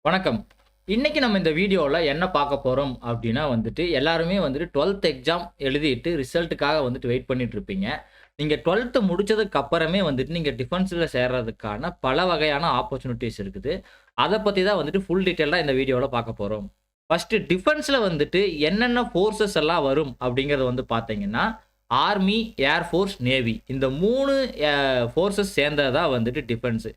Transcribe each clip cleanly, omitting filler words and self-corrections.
வணக்கம். இன்னைக்கு நம்ம இந்த வீடியோல என்ன பார்க்க போறோம் அப்டின்னா எல்லாருமே 12த் எக்ஸாம் எழுதிட்டு ரிசல்ட்டுக்காக வெயிட் பண்ணிட்டு இருப்பீங்க. நீங்க 12த் முடிச்சதுக்கு அப்புறமே நீங்க டிஃபென்ஸ்ல சேர்றதுக்கான பல வகையான ஆப்பர்ச்சுனிட்டீஸ் இருக்குது. அத பத்தி தான் ஃபுல் டீட்டெயில்டா இந்த வீடியோல பார்க்க போறோம். ஃபர்ஸ்ட் டிஃபென்ஸ்ல என்னென்ன ஃபோர்ஸஸ் எல்லாம் வரும் அப்டிங்கிறத பார்த்தீங்கன்னா, ஆர்மி, ஏர் ஃபோர்ஸ், நேவி இந்த 3 ஃபோர்ஸஸ் சேர்ந்தது தான் டிஃபென்ஸ்.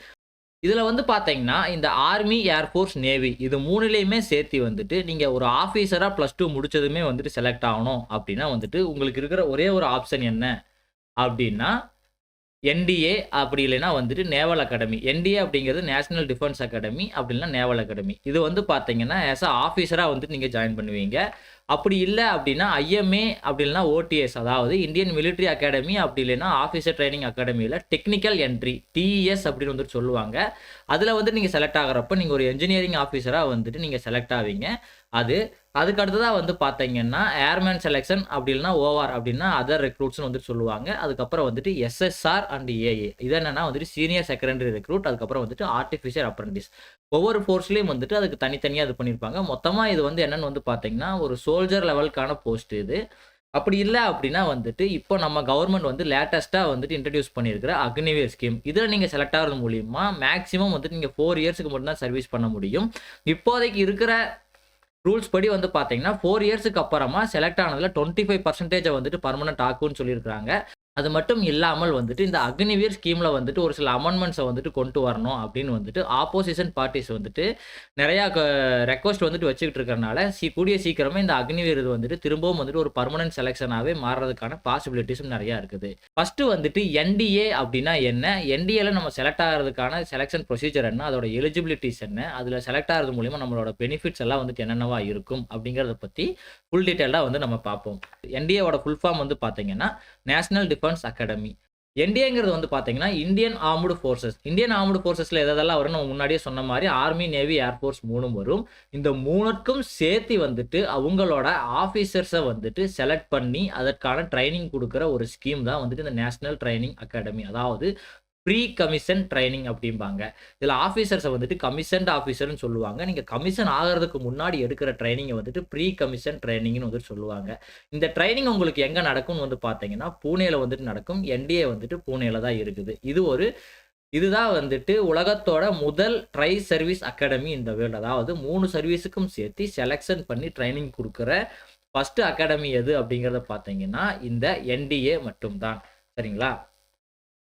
இதுல பார்த்தீங்கன்னா, இந்த ஆர்மி, ஏர் ஃபோர்ஸ், நேவி இது 3லயுமே சேர்த்து நீங்க ஒரு ஆஃபீசரா +2 முடிச்சதுமே செலக்ட் ஆகணும் அப்டின்னா உங்களுக்கு இருக்கிற ஒரே ஒரு ஆப்ஷன் என்ன அப்டின்னா, என்டிஏ அப்படி இல்லைன்னா நேவல் அகாடமி. என்டிஏ அப்படிங்கிறது நேஷனல் டிஃபென்ஸ் அகாடமி, அப்படி இல்லைன்னா நேவல் அகாடமி. இது பார்த்தீங்கன்னா, ஆஸ் அ ஆஃபீஸரா நீங்க ஜாயின் பண்ணுவீங்க. அப்படி இல்ல அப்படின்னா, ஐஎம்ஏ அப்படி இல்லைன்னா ஓடிஎஸ் அதாவது இந்தியன் மிலிட்டரி அகாடமி அப்படி இல்லைன்னா ஆஃபீஸர் ட்ரெய்னிங் அகாடமியில டெக்னிக்கல் என்ட்ரி டிஇஎஸ் அப்படின்னு சொல்லுவாங்க. அதுல நீங்க செலக்ட் ஆகுறப்ப நீங்க ஒரு என்ஜினியரிங் ஆஃபீஸரா நீங்க செலக்ட் ஆவீங்க. அது அதுக்கு அடுத்ததா பார்த்தீங்கன்னா, ஏர்மேன் செலக்ஷன் அப்படி இல்லைன்னா ஓஆர் அப்படின்னா அதர் ரெக்ரூட்ஸ்ன்னு சொல்லுவாங்க. அதுக்கப்புறம் எஸ்எஸ்ஆர் அண்ட் ஏஏ. இது என்னன்னா சீனியர் செகண்டரி ரெக்ரூட். அதுக்கப்புறம் ஆர்டிஃபிஷியல் அப்ரண்டிஸ். ஒவ்வொரு ஃபோர்ஸ்லயும் அதுக்கு தனித்தனியா இது பண்ணியிருப்பாங்க. மொத்தமா இது என்னன்னு பார்த்தீங்கன்னா, ஒரு சோல்ஜர் லெவலுக்கான போஸ்ட் இது. அப்படி இல்ல அப்படின்னா இப்போ நம்ம கவர்ன்மெண்ட் லேட்டஸ்ட்டா இன்ட்ரோடியூஸ் பண்ணியிருக்கிற அக்னிவீர் ஸ்கீம். இதுல நீங்க செலக்ட் ஆகுறது மூலியமா மேக்ஸிமம் நீங்க 4 இயர்ஸ்க்கு மட்டும் தான் சர்வீஸ் பண்ண முடியும். இப்போதைக்கு இருக்கிற ரூல்ஸ் படி பார்த்தீங்கன்னா, 4 இயர்ஸ்க்கு அப்புறமா செலக்ட் ஆனதுல 25% பெர்மனன்ட் ஆக்கும்னு சொல்லியிருக்காங்க. அது மட்டும் இல்லாமல் இந்த அக்னிவீர் ஸ்கீம்ல ஒரு சில அமெண்ட்மெண்ட்ஸ கொண்டு வரணும் அப்படின்னு ஆப்போசிஷன் பார்ட்டிஸ் நெறைய ரெக்வெஸ்ட் வச்சுக்கிட்டு இருக்கறனால, கூடிய சீக்கிரமே இந்த அக்னிவீர் இது திரும்பவும் ஒரு பெர்மனன்ட் செலக்ஷனாவே மாறுறதுக்கான பாசிபிலிட்டீஸும் நெறைய இருக்குது. ஃபர்ஸ்ட் என்டிஏ அப்படின்னா என்ன? என்டிஏல நம்ம செலக்ட் ஆகுறதுக்கான செலக்ஷன் ப்ரொசீஜர் என்ன? அதோட எலிஜிபிலிட்டீஸ் என்ன? அதுல செலக்ட் ஆகுறது மூலியமா நம்மளோட பெனிஃபிட்ஸ் எல்லாம் என்னென்னவா இருக்கும் அப்படிங்கிறத பத்தி ஃபுல் டீடைலா நம்ம பார்ப்போம். என்டிஏவோட ஃபுல் ஃபார்ம் பார்த்தீங்கன்னா, நேஷனல் டிஃபென்ஸ் அகாடமி. என்டிஏங்கிறது பார்த்தீங்கன்னா, Indian armed forces. Indian armed ஃபோர்ஸஸ்ல எதெல்லாம் வரும்னு நம்ம முன்னாடியே சொன்ன மாரி ஆர்மி, நேவி, ஏர் ஃபோர்ஸ் 3ம் வரும். இந்த 3க்கும் சேர்த்து அவங்களோட ஆஃபீசர்ஸ செலக்ட் பண்ணி அதற்கான ட்ரெய்னிங் குடுக்குற ஒரு ஸ்கீம் தான் இந்த நேஷனல் ட்ரெய்னிங் அகாடமி. அதாவது ப்ரீ கமிஷன் ட்ரெய்னிங் அப்படிம்பாங்க. இதுல ஆஃபீசர்ஸ கமிஷன்ட் ஆஃபீசர்ன்னு சொல்லுவாங்க. நீங்க கமிஷன் ஆகுறதுக்கு முன்னாடி எடுக்கிற ட்ரெய்னிங்க ப்ரீ கமிஷன் ட்ரெய்னிங்ன்னு சொல்லுவாங்க. இந்த ட்ரெய்னிங் உங்களுக்கு எங்க நடக்கும்னு பார்த்தீங்கன்னா, பூனேல நடக்கும். என்டிஏ பூனேல தான் இருக்குது. இதுதான் உலகத்தோட முதல் try service academy in the world. அதாவது 3 சர்வீஸுக்கும் சேர்த்து செலக்ஷன் பண்ணி ட்ரெய்னிங் குடுக்குற ஃபர்ஸ்ட் அகாடமி எது அப்படிங்கிறத பார்த்தீங்கன்னா, இந்த என்டிஏ மட்டும் தான். சரிங்களா?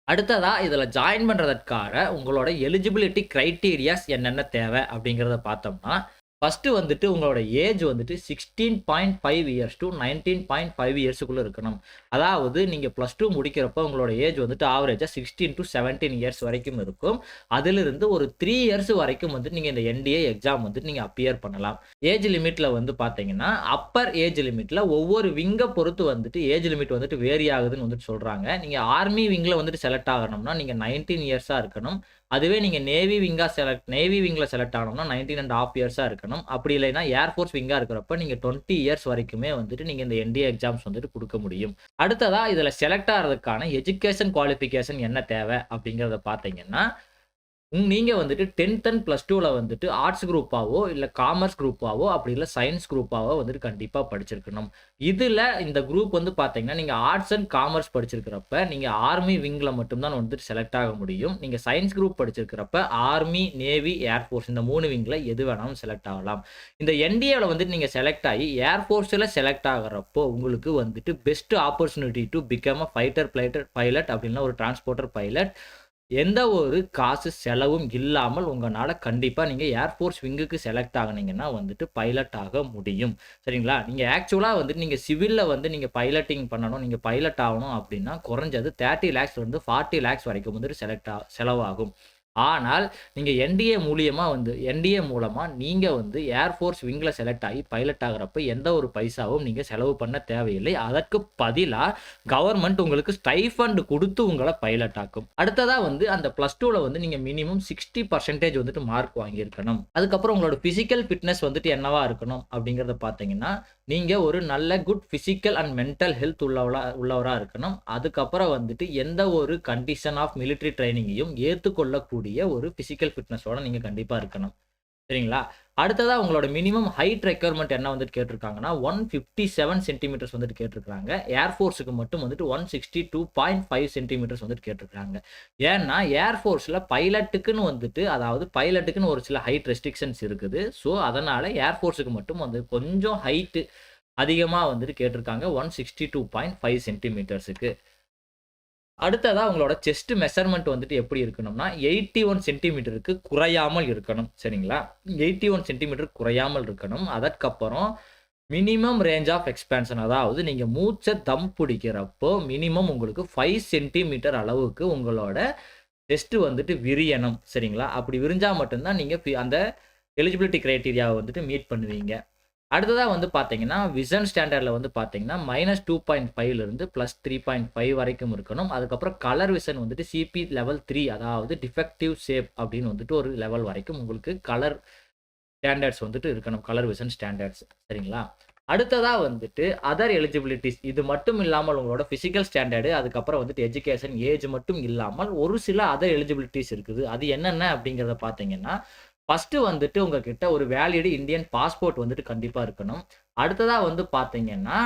அடுத்ததா இதுல ஜாயின் பண்றதற்கான உங்களோட எலிஜிபிலிட்டி கிரைட்டீரியாஸ் என்னென்ன தேவை அப்படிங்கிறத பார்த்தோம்னா, ஃபர்ஸ்ட் உங்களோட ஏஜ் 16.5 இயர்ஸ் டூ 19.5 இயர்ஸ்க்குள்ள இருக்கணும். அதாவது நீங்க +2 முடிக்கிறப்ப உங்களோட ஏஜ் ஆவரேஜா 16 டூ 17 இயர்ஸ் வரைக்கும் இருக்கும். அதிலிருந்து ஒரு 3 இயர்ஸ் வரைக்கும் நீங்க இந்த என்டிஏ எக்ஸாம் நீங்க அப்பியர் பண்ணலாம். ஏஜ் லிமிட்ல பார்த்தீங்கன்னா, அப்பர் ஏஜ் லிமிட்ல ஒவ்வொரு விங்க பொறுத்து ஏஜ் லிமிட் வேரி ஆகுதுன்னு சொல்றாங்க. நீங்க ஆர்மி விங்ல செலக்ட் ஆகணும்னா நீங்க 19 இயர்ஸா இருக்கணும். அதுவே நீங்க நேவி விங்ல செலக்ட் ஆகணும்னா 19.5 இயர்ஸா இருக்கணும். அப்படி இல்லைன்னா ஏர் ஃபோர்ஸ் விங்கா இருக்கிறப்ப நீங்க 20 இயர்ஸ் வரைக்குமே நீங்க இந்த என்டிஏ எக்ஸாம்ஸ் குடுக்க முடியும். அடுத்ததா இதுல செலக்ட் ஆகுறதுக்கான எஜுகேஷன் குவாலிஃபிகேஷன் என்ன தேவை அப்படிங்கிறத பார்த்தீங்கன்னா, நீங்க 10th அண்ட் +2ல ஆர்ட்ஸ் குரூப்பாவோ இல்ல காமர்ஸ் குரூப்பாவோ அப்படி இல்ல சயன்ஸ் குரூப்பாவோ கண்டிப்பா படிச்சிருக்கணும். இதுல இந்த குரூப் பார்த்தீங்கன்னா, நீங்க ஆர்ட்ஸ் அண்ட் காமர்ஸ் படிச்சிருக்கிறப்ப நீங்க ஆர்மி விங்ல மட்டும் தான் செலக்ட் ஆக முடியும். நீங்க science group படிச்சிருக்கிறப்ப army, navy, air force இந்த 3 விங்ல எது வேணாலும் செலக்ட் ஆகலாம். இந்த என்டிஏல நீங்க செலக்ட் ஆகி ஏர் ஃபோர்ஸ்ல செலக்ட் ஆகுறப்போ உங்களுக்கு best opportunity to become a fighter pilot அப்படின்னா ஒரு டிரான்ஸ்போர்ட்டர் பைலட். எந்த ஒரு காசு செலவும் இல்லாமல் உங்கனால கண்டிப்பா நீங்க ஏர் ஃபோர்ஸ் விங்குக்கு செலக்ட் ஆகுனீங்கன்னா பைலட் ஆக முடியும். சரிங்களா? நீங்க ஆக்சுவலா நீங்க சிவில்ல நீங்க பைலட்டிங் பண்ணணும். நீங்க பைலட் ஆகணும் அப்படின்னா குறைஞ்சது 30 லேக்ஸ்ல இருந்து 40 லேக்ஸ் வரைக்கும் செலவாகும். ஆனால் நீங்க என்டிஏ மூலமா நீங்க ஏர் ஃபோர்ஸ் விங்ல செலக்ட் ஆகி பைலட் ஆகுறப்ப எந்த ஒரு பைசாவும் நீங்க செலவு பண்ண தேவையில்லை. அதற்கு பதிலா கவர்ன்மெண்ட் உங்களுக்கு ஸ்டைஃபண்ட் குடுத்து உங்கள பைலட் ஆக்கும். அடுத்ததா அந்த +2ல நீங்க மினிமம் 60% மார்க் வாங்கியிருக்கணும். அதுக்கப்புறம் உங்களோட பிசிக்கல் ஃபிட்னஸ் என்னவா இருக்கணும் அப்படிங்கிறத பார்த்தீங்கன்னா, நீங்க ஒரு நல்ல good physical and mental health உள்ளவரா இருக்கணும். அதுக்கப்புறம் எந்த ஒரு கண்டிஷன் ஆஃப் மிலிட்டரி ட்ரெய்னிங்கையும் ஏத்துக்கொள்ளக்கூடிய ஒரு பிசிக்கல் ஃபிட்னஸோட நீங்க கண்டிப்பா இருக்கணும். சரிங்களா? அடுத்ததா உங்களோட மினிமம் ஹைட் ரெக்யர்மென்ட் என்ன வந்துட்டு கேட்டிருக்காங்கன்னா, 157 சென்டிமீட்டர்ஸ் வந்துட்டு கேட்டிருக்காங்க. ஏர் ஃபோர்ஸ்க்கு மட்டும் வந்துட்டு 162.5 சென்டிமீட்டர்ஸ் வந்துட்டு கேட்டிருக்காங்க. ஏன்னா, ஏர் ஃபோர்ஸ்ல பைலட்டுக்குன்னு வந்துட்டு அதாவது பைலட்டுக்குன்னு ஒரு சில ஹைட் ரெஸ்ட்ரிக்ஷன்ஸ் இருக்குது. ஸோ, அதனால ஏர் ஃபோர்ஸ்க்கு மட்டும் வந்து கொஞ்சம் ஹைட் அதிகமா வந்துட்டு கேட்டிருக்காங்க. 162.5 சென்டிமீட்டர்ஸ்க்கு. அடுத்ததா உங்களோட செஸ்ட் மெஷர்மென்ட் வந்துட்டு எப்படி இருக்கணும்னா, 81 சென்டிமீட்டருக்கு குறையாமல் இருக்கணும். சரிங்களா? 81 சென்டிமீட்டர் குறையாமல் இருக்கணும். அதற்கப்புறம் மினிமம் ரேஞ்ச் ஆஃப் எக்ஸ்பான்ஷன் அதாவது நீங்க மூச்ச தம் பிடிக்கிறப்போ, மினிமம் உங்களுக்கு 5 சென்டிமீட்டர் அளவுக்கு உங்களோட செஸ்ட் வந்துட்டு விரியணும். சரிங்களா? அப்படி விரிஞ்சா மட்டும் தான் நீங்க அந்த எலிஜிபிலிட்டி கிரைட்டீரியாவ வந்துட்டு மீட் பண்ணுவீங்க. அடுத்ததா வந்து பார்த்தீங்கன்னா, விசன் ஸ்டாண்டர்ட்ல வந்து பார்த்தீங்கன்னா, -2.5லிருந்து +3.5 வரைக்கும் இருக்கணும். அதுக்கப்புறம் கலர் விசன் வந்துட்டு சிபி லெவல் 3 அதாவது டிஃபெக்டிவ் ஷேப் அப்படின்னு வந்துட்டு ஒரு லெவல் வரைக்கும் உங்களுக்கு கலர் ஸ்டாண்டர்ட்ஸ் வந்துட்டு இருக்கணும். கலர் விசன் ஸ்டாண்டர்ட்ஸ் சரிங்களா? அடுத்ததா வந்துட்டு அதர் எலிஜிபிலிட்டீஸ் இது மட்டும் இல்லாமல் உங்களோட பிசிக்கல் ஸ்டாண்டர்டு, அதுக்கப்புறம் வந்துட்டு எஜுகேஷன், ஏஜ் மட்டும் இல்லாமல் ஒரு சில அதர் எலிஜிபிலிட்டீஸ் இருக்குது. அது என்னென்ன அப்படிங்கிறத பார்த்தீங்கன்னா, ஃபர்ஸ்ட்டு வந்துட்டு உங்ககிட்ட ஒரு வேலிட் இந்தியன் பாஸ்போர்ட் வந்துட்டு கண்டிப்பா இருக்கணும். அடுத்ததா வந்து பார்த்தீங்கன்னா,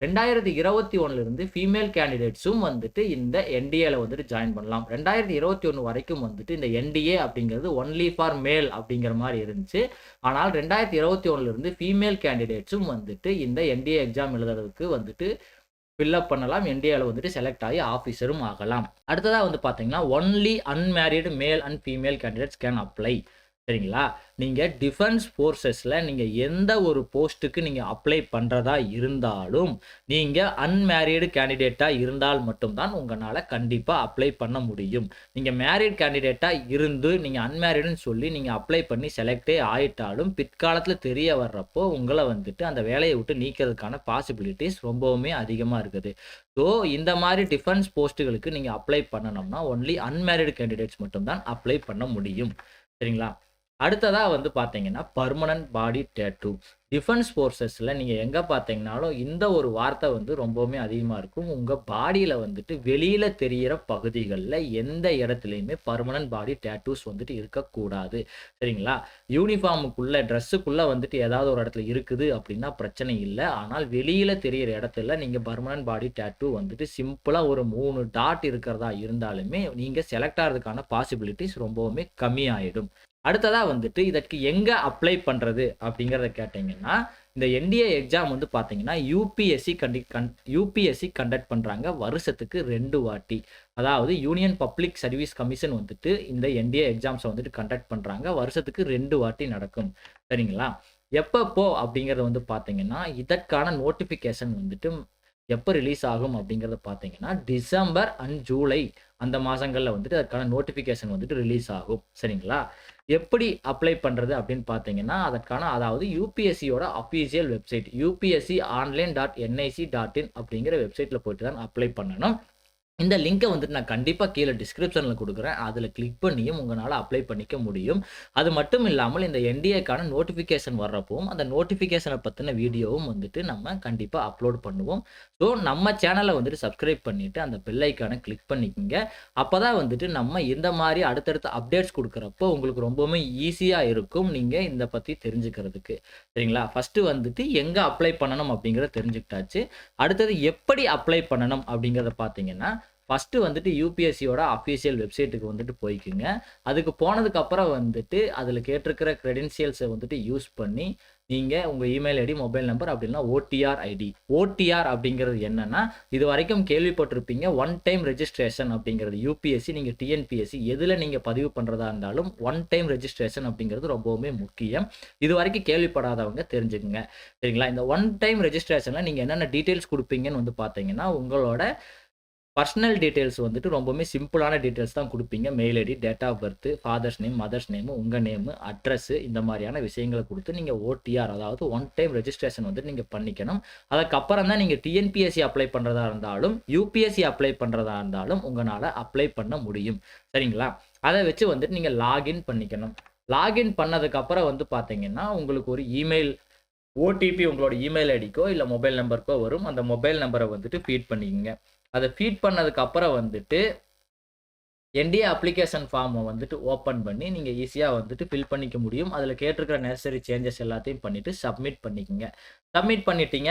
2021லிருந்து ஃபீமேல் கேண்டிடேட்ஸும் வந்துட்டு இந்த என்டிஏல வந்துட்டு ஜாயின் பண்ணலாம். 2021 வரைக்கும் வந்துட்டு இந்த என்டிஏ அப்படிங்கிறது ஒன்லி ஃபார் மேல் அப்படிங்கிற மாரி இருந்துச்சு. ஆனால் 2021லிருந்து ஃபீமேல் கேண்டிடேட்ஸும் வந்துட்டு இந்த என்டிஏ எக்ஸாம் எழுதுறதுக்கு வந்துட்டு ஃபில் அப் பண்ணலாம். என்டிஏல வந்துட்டு செலக்ட் ஆகி ஆஃபீஸரும் ஆகலாம். அடுத்ததா வந்து பார்த்தீங்கன்னா, only unmarried male and female candidates can apply. சரிங்களா? நீங்க டிஃபென்ஸ் ஃபோர்ஸஸ்ல நீங்க எந்த ஒரு போஸ்ட்டுக்கு நீங்க அப்ளை பண்றதா இருந்தாலும், நீங்க அன்மேரிட் கேண்டிடேட்டா இருந்தால் மட்டும் தான் உங்கனால கண்டிப்பா அப்ளை பண்ண முடியும். நீங்க மேரிட் கேண்டிடேட்டா இருந்து, நீங்க அன்மேரிட்ன்னு சொல்லி நீங்க அப்ளை பண்ணி செலக்டே ஆயிட்டாலும், பிற்காலத்துல தெரிய வர்றப்போ உங்கள வந்துட்டு அந்த வேலைய விட்டு நீக்கிறதுக்கான பாசிபிலிட்டீஸ் ரொம்பவுமே அதிகமா இருக்குது. ஸோ, இந்த மாரி டிஃபென்ஸ் போஸ்ட்டுகளுக்கு நீங்க அப்ளை பண்ணணும்னா, ஒன்லி அன்மேரிட் கேண்டிடேட்ஸ் மட்டும் தான் அப்ளை பண்ண முடியும். சரிங்களா? அடுத்ததா வந்து பார்த்தீங்கன்னா, பெர்மனன்ட் பாடி டேட்டூ. டிஃபென்ஸ் ஃபோர்ஸஸ்ல நீங்க எங்க பார்த்தீங்கனாலும், இந்த ஒரு வார்த்தை வந்து ரொம்பவுமே அதிகமா இருக்கும். உங்க பாடியில வந்துட்டு வெளியில தெரியிற பகுதிகள்ல எந்த இடத்துலயுமே பெர்மனன்ட் பாடி டேட்டூஸ் வந்துட்டு இருக்கக்கூடாது. சரிங்களா? யூனிஃபார்முக்குள்ள, ட்ரெஸ்ஸுக்குள்ள வந்துட்டு ஏதாவது ஒரு இடத்துல இருக்குது அப்படின்னா பிரச்சனை இல்ல. ஆனால் வெளியில தெரியிற இடத்துல நீங்க பெர்மனன்ட் பாடி டேட்டூ வந்துட்டு சிம்பிளா ஒரு 3 டாட் இருக்கிறதா இருந்தாலுமே, நீங்க செலக்ட் ஆறதுக்கான பாசிபிலிட்டீஸ் ரொம்பவுமே கம்மியாயிடும். அடுத்ததா வந்துட்டு இதற்கு எங்க அப்ளை பண்றது அப்படிங்கிறத கேட்டீங்கன்னா, இந்த என்டிஏ எக்ஸாம் வந்து பார்த்தீங்கன்னா, யுபிஎஸ்சி கண்டக்ட் பண்றாங்க வருஷத்துக்கு 2 வாட்டி. அதாவது யூனியன் பப்ளிக் சர்வீஸ் கமிஷன் வந்துட்டு இந்த என்டிஏ எக்ஸாம்ஸ வந்துட்டு கண்டக்ட் பண்றாங்க. வருஷத்துக்கு 2 வாட்டி நடக்கும். சரிங்களா? எப்பப்போ அப்படிங்கிறத வந்து பார்த்தீங்கன்னா, இதற்கான நோட்டிஃபிகேஷன் வந்துட்டு எப்ப ரிலீஸ் ஆகும் அப்படிங்கிறத பார்த்தீங்கன்னா, டிசம்பர் அண்ட் ஜூலை அந்த மாசங்கள்ல வந்துட்டு அதுக்கான நோட்டிஃபிகேஷன் வந்துட்டு ரிலீஸ் ஆகும். சரிங்களா? எப்படி அப்ளை பண்றது அப்படின்னு பார்த்தீங்கன்னா, அதற்கான அதாவது யுபிஎஸ்சியோட அஃபிஷியல் வெப்சைட் upsconline.nic.in அப்படிங்கிற வெப்சைட்ல போயிட்டு தான் அப்ளை பண்ணணும். இந்த லிங்க வந்துட்டு நான் கண்டிப்பா கீழ டிஸ்கிரிப்ஷன்ல குடுக்குறேன். அதுல கிளிக் பண்ணியும் உங்கனால அப்ளை பண்ணிக்க முடியும். அது மட்டும் இல்லாமல் இந்த என்டிஏக்கான நோட்டிஃபிகேஷன் வர்றப்பவும், அந்த நோட்டிஃபிகேஷன பத்தின வீடியோவும் வந்துட்டு நம்ம கண்டிப்பா அப்லோட் பண்ணுவோம். ஸோ நம்ம சேனல வந்துட்டு சப்ஸ்கிரைப் பண்ணிட்டு அந்த பெல் ஐகான கிளிக் பண்ணிக்கங்க. அப்பதான் வந்துட்டு நம்ம இந்த மாரி அடுத்தடுத்த அப்டேட்ஸ் குடுக்குறப்போ உங்களுக்கு ரொம்பவுமே ஈஸியா இருக்கும். நீங்க இந்த பத்தி தெரிஞ்சுக்கிறதுக்கு. சரிங்களா? ஃபர்ஸ்ட்டு வந்துட்டு எங்க அப்ளை பண்ணணும் அப்படிங்கிறத தெரிஞ்சுக்கிட்டாச்சு. அடுத்தது எப்படி அப்ளை பண்ணணும் அப்படிங்கிறத பார்த்தீங்கன்னா, ஃபர்ஸ்ட்டு வந்துட்டு யுபிஎஸ்சியோட அஃபிஷியல் வெப்சைட்டுக்கு வந்துட்டு போய்க்குங்க. அதுக்கு போனதுக்கு அப்புறம் வந்துட்டு அதில கேட்டிருக்கிற கிரெடென்ஷியல்ஸ வந்துட்டு யூஸ் பண்ணி, நீங்க உங்க இமெயில் ஐடி, மொபைல் நம்பர் அப்படி இல்லனா ஓடிஆர் ஐடி. ஓடிஆர் அப்படிங்கிறது என்னன்னா, இதுவரைக்கும் கேள்விப்பட்டிருப்பீங்க ஒன் டைம் ரெஜிஸ்ட்ரேஷன் அப்படிங்கிறது. யுபிஎஸ்சி, நீங்க டிஎன்பிஎஸ்சி எதுல நீங்க பதிவு பண்றதா இருந்தாலும் ஒன் டைம் ரெஜிஸ்ட்ரேஷன் அப்படிங்கிறது ரொம்பவுமே முக்கியம். இதுவரைக்கும் கேள்விப்படாதவங்க தெரிஞ்சுக்கங்க. சரிங்களா? இந்த ஒன் டைம் ரெஜிஸ்ட்ரேஷன்ல நீங்க என்னென்ன டீட்டெயில்ஸ் குடுப்பீங்கன்னு வந்து பார்த்தீங்கன்னா, உங்களோட பர்சனல் டீட்டெயில்ஸ் வந்துட்டு ரொம்பவுமே சிம்பிளான டீட்டெயில்ஸ் தான் குடுப்பீங்க. Mail ID, date of birth, father's name, mother's name, உங்க நேம், அட்ரஸ் இந்த மாரியான விஷயங்கள குடுத்து நீங்க ஓடிஆர் அதாவது ஒன் டைம் ரெஜிஸ்ட்ரேஷன் வந்துட்டு நீங்க பண்ணிக்கணும். அதுக்கப்புறம் தான் நீங்க டிஎன்பிஎஸ்சி அப்ளை பண்றதா இருந்தாலும், யுபிஎஸ்சி அப்ளை பண்றதா இருந்தாலும் உங்கனால அப்ளை பண்ண முடியும். சரிங்களா? அத வச்சு வந்துட்டு நீங்க லாகின் பண்ணிக்கணும். லாகின் பண்ணதுக்கு அப்புறம் வந்து பார்த்தீங்கன்னா, உங்களுக்கு ஒரு இமெயில் ஓடிபி உங்களோட இமெயில் ஐடிக்கோ இல்ல மொபைல் நம்பருக்கோ வரும். அந்த மொபைல் நம்பர வந்துட்டு ஃபீட் பண்ணிக்கங்க. அத ஃபீட் பண்ணதுக்கு அப்புறம் வந்துட்டு என்டிஏ அப்ளிகேஷன் ஃபார்மை வந்துட்டு ஓப்பன் பண்ணி நீங்கள் ஈஸியாக வந்துட்டு ஃபில் பண்ணிக்க முடியும். அதில் கேட்டிருக்கிற நெசசரி சேஞ்சஸ் எல்லாத்தையும் பண்ணிவிட்டு சப்மிட் பண்ணிக்கங்க. சப்மிட் பண்ணிட்டீங்க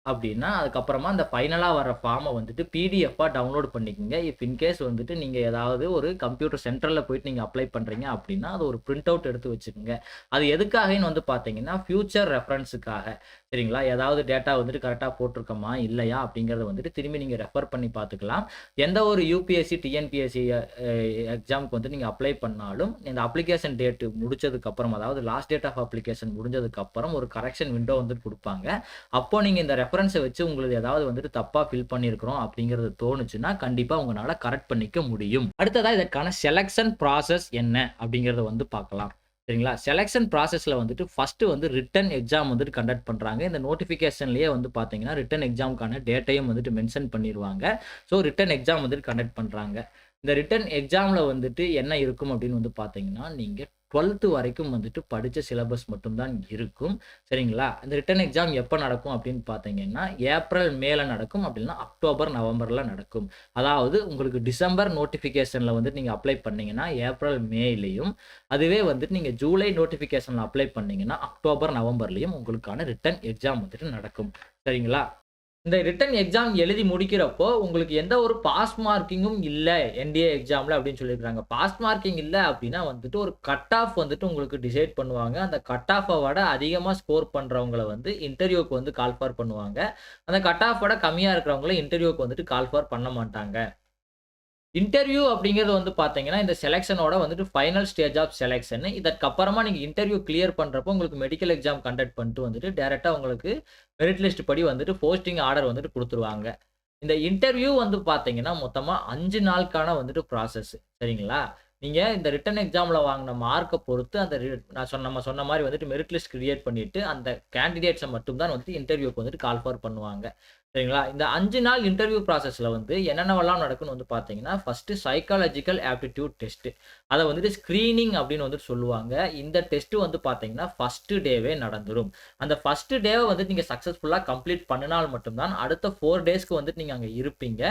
அப்படின்னா அதுக்கப்புறமா அந்த ஃபைனலாக வர ஃபார்மை வந்துட்டு பிடிஎஃபாக டவுன்லோட் பண்ணிக்கோங்க. இஃப் இன்கேஸ் வந்துட்டு நீங்கள் ஏதாவது ஒரு கம்ப்யூட்டர் சென்டரில் போயிட்டு நீங்கள் அப்ளை பண்ணுறீங்க அப்படின்னா அது ஒரு பிரிண்ட் அவுட் எடுத்து வச்சுக்கோங்க. அது எதுக்காகன்னு வந்து பார்த்தீங்கன்னா ஃபியூச்சர் ரெஃபரன்ஸுக்காக. சரிங்களா? ஏதாவது டேட்டா வந்துட்டு கரெக்டாக போட்டிருக்கோமா இல்லையா அப்படிங்கிறத வந்துட்டு திரும்பி நீங்கள் ரெஃபர் பண்ணி பார்த்துக்கலாம். எந்த ஒரு யூபிஎஸ்சி டிஎன்பிஎஸ்சி எக்ஸாமுக்கு வந்து நீங்கள் அப்ளை பண்ணாலும் இந்த அப்ளிகேஷன் டேட்டு முடிச்சதுக்கப்புறம், அதாவது லாஸ்ட் டேட் ஆஃப் அப்ளிகேஷன் முடிஞ்சதுக்கப்புறம் ஒரு கரெக்ஷன் விண்டோ வந்துட்டு கொடுப்பாங்க. அப்போ நீங்கள் இந்த ரெஃபரன்ஸை வச்சு உங்களுக்கு ஏதாவது வந்துட்டு தப்பாக ஃபில் பண்ணியிருக்கிறோம் அப்படிங்கிறது தோணுச்சுன்னா கண்டிப்பாக உங்களால் கரெக்ட் பண்ணிக்க முடியும். அடுத்ததாக இதற்கான செலெக்ஷன் ப்ராசஸ் என்ன அப்படிங்கிறத வந்து பார்க்கலாம். சரிங்களா? செலெக்ஷன் ப்ராசஸில் வந்துட்டு ஃபஸ்ட்டு வந்து ரிட்டன் எக்ஸாம் வந்துட்டு கண்டக்ட் பண்ணுறாங்க. இந்த நோட்டிஃபிகேஷன்லேயே வந்து பார்த்தீங்கன்னா ரிட்டன் எக்ஸாமுக்கான டேட்டையும் வந்துட்டு மென்ஷன் பண்ணிடுவாங்க. ஸோ ரிட்டன் எக்ஸாம் வந்துட்டு கண்டக்ட் பண்ணுறாங்க. இந்த ரிட்டன் எக்ஸாமில் வந்துட்டு என்ன இருக்கும் அப்படின்னு வந்து பார்த்தீங்கன்னா, நீங்கள் 12th வரைக்கும் வந்துட்டு படித்த சிலபஸ் மட்டும்தான் இருக்கும். சரிங்களா? இந்த ரிட்டன் எக்ஸாம் எப்போ நடக்கும் அப்படின்னு பார்த்தீங்கன்னா, ஏப்ரல் மேல நடக்கும். அப்படின்னா அக்டோபர், நவம்பரில் நடக்கும். அதாவது உங்களுக்கு டிசம்பர் நோட்டிஃபிகேஷனில் வந்துட்டு நீங்கள் அப்ளை பண்ணீங்கன்னா ஏப்ரல் மேலையும், அதுவே வந்துட்டு நீங்கள் ஜூலை நோட்டிஃபிகேஷனில் அப்ளை பண்ணீங்கன்னா அக்டோபர், நவம்பர்லையும் உங்களுக்கான ரிட்டன் எக்ஸாம் வந்துட்டு நடக்கும். சரிங்களா? இந்த ரிட்டன் எக்ஸாம் எழுதி முடிக்கிறப்போ உங்களுக்கு எந்த ஒரு பாஸ் மார்க்கிங்கும் இல்ல என்டிஏ எக்ஸாம்ல அப்படின்னு சொல்லியிருக்காங்க. பாஸ் மார்க்கிங் இல்ல அப்படின்னா வந்துட்டு ஒரு கட் ஆஃப் வந்துட்டு உங்களுக்கு டிசைட் பண்ணுவாங்க. அந்த கட் ஆஃபை விட அதிகமா ஸ்கோர் பண்றவங்கள வந்து இன்டர்வியூக்கு வந்து கால் ஃபார் பண்ணுவாங்க. அந்த கட் ஆஃப் விட கம்மியா இருக்கிறவங்கள இன்டர்வியூக்கு வந்துட்டு கால் ஃபார் பண்ண மாட்டாங்க. இன்டர்வியூ அப்படிங்கிறது வந்து பார்த்தீங்கன்னா, இந்த செலக்ஷனோட வந்துட்டு ஃபைனல் ஸ்டேஜ் ஆஃப் செலக்ஷன். இதற்கப்புறமா நீங்க இன்டர்வியூ கிளியர் பண்றப்போ உங்களுக்கு மெடிக்கல் எக்ஸாம் கண்டக்ட் பண்ணிட்டு வந்துட்டு டைரக்ட்டா உங்களுக்கு மெரிட் லிஸ்ட் படி வந்துட்டு போஸ்டிங் ஆர்டர் வந்துட்டு குடுத்துருவாங்க. இந்த இன்டர்வியூ வந்து பார்த்தீங்கன்னா, மொத்தமா 5 நாளுக்கான வந்துட்டு ப்ராசஸ். சரிங்களா? நீங்க இந்த ரிட்டன் எக்ஸாம்ல வாங்குன மார்க்க பொறுத்து அந்த நம்ம சொன்ன மாரி வந்துட்டு மெரிட் லிஸ்ட் கிரியேட் பண்ணிட்டு, அந்த கேண்டிடேட்ஸ மட்டும் தான் வந்துட்டு இன்டர்வியூக்கு வந்துட்டு கால் ஃபார் பண்ணுவாங்க. சரிங்களா? இந்த 5 நாள் இன்டர்வியூ ப்ராசஸ்ல வந்து என்னென்னவெல்லாம் நடக்கும்னு வந்து பார்த்தீங்கன்னா, ஃபர்ஸ்ட் சைக்காலஜிக்கல் ஆப்டிட்யூட் டெஸ்ட். அத வந்துட்டு ஸ்கிரீனிங் அப்படின்னு வந்துட்டு சொல்லுவாங்க. இந்த டெஸ்ட் வந்து பார்த்தீங்கன்னா, ஃபர்ஸ்ட் டேவே நடந்துரும். அந்த ஃபர்ஸ்ட் டேவ வந்துட்டு நீங்க சக்சஸ்ஃபுல்லா கம்ப்ளீட் பண்ணுனால் மட்டும் தான் அடுத்த 4 டேஸ்க்கு வந்துட்டு நீங்க அங்க இருப்பீங்க.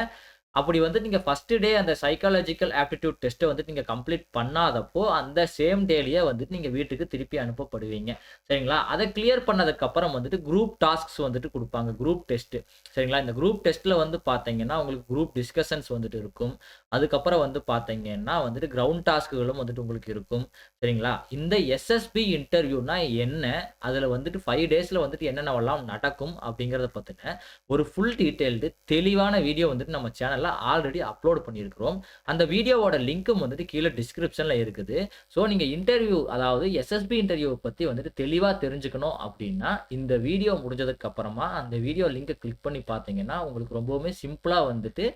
அப்படி வந்து நீங்க ஃபர்ஸ்ட் டே அந்த சைக்காலஜிக்கல் ஆப்டிட்யூட் டெஸ்ட்ட வந்துட்டு நீங்க கம்ப்ளீட் பண்ணாதப்போ, அந்த சேம் டேலயே வந்துட்டு நீங்க வீட்டுக்கு திருப்பி அனுப்பப்படுவீங்க. சரிங்களா? அத கிளியர் பண்ணதுக்கு அப்புறம் வந்துட்டு குரூப் டாஸ்க்ஸ் வந்துட்டு குடுப்பாங்க. Group test. சரிங்களா? இந்த குரூப் டெஸ்ட்ல வந்து பார்த்தீங்கன்னா, உங்களுக்கு குரூப் டிஸ்கஷன்ஸ் வந்துட்டு இருக்கும். அதுக்கப்புறம் வந்து பார்த்தீங்கன்னா, வந்துட்டு கிரவுண்ட் டாஸ்க்குகளும் வந்துட்டு உங்களுக்கு இருக்கும். சரிங்களா? இந்த எஸ்எஸ்பி இன்டர்வியூனா என்ன? அதுல வந்துட்டு 5 டேஸ்ல வந்துட்டு என்னென்னவெல்லாம் நடக்கும் அப்படிங்கிறத பத்தின ஒரு ஃபுல் டீட்டெயில்டு தெளிவான வீடியோ வந்துட்டு நம்ம சேனல்ல ஆல்ரெடி அப்லோட் பண்ணியிருக்கிறோம். அந்த வீடியோவோட லிங்க்கும் வந்துட்டு கீழ டிஸ்கிரிப்ஷன்ல இருக்குது. ஸோ நீங்க இன்டர்வியூ அதாவது எஸ்எஸ்பி இன்டர்வியூவ பத்தி வந்துட்டு தெளிவா தெரிஞ்சுக்கணும் அப்படின்னா, இந்த வீடியோ முடிஞ்சதுக்கு அப்புறமா அந்த வீடியோ லிங்க கிளிக் பண்ணி பார்த்தீங்கன்னா, உங்களுக்கு ரொம்பவுமே சிம்பிளா வந்துட்டு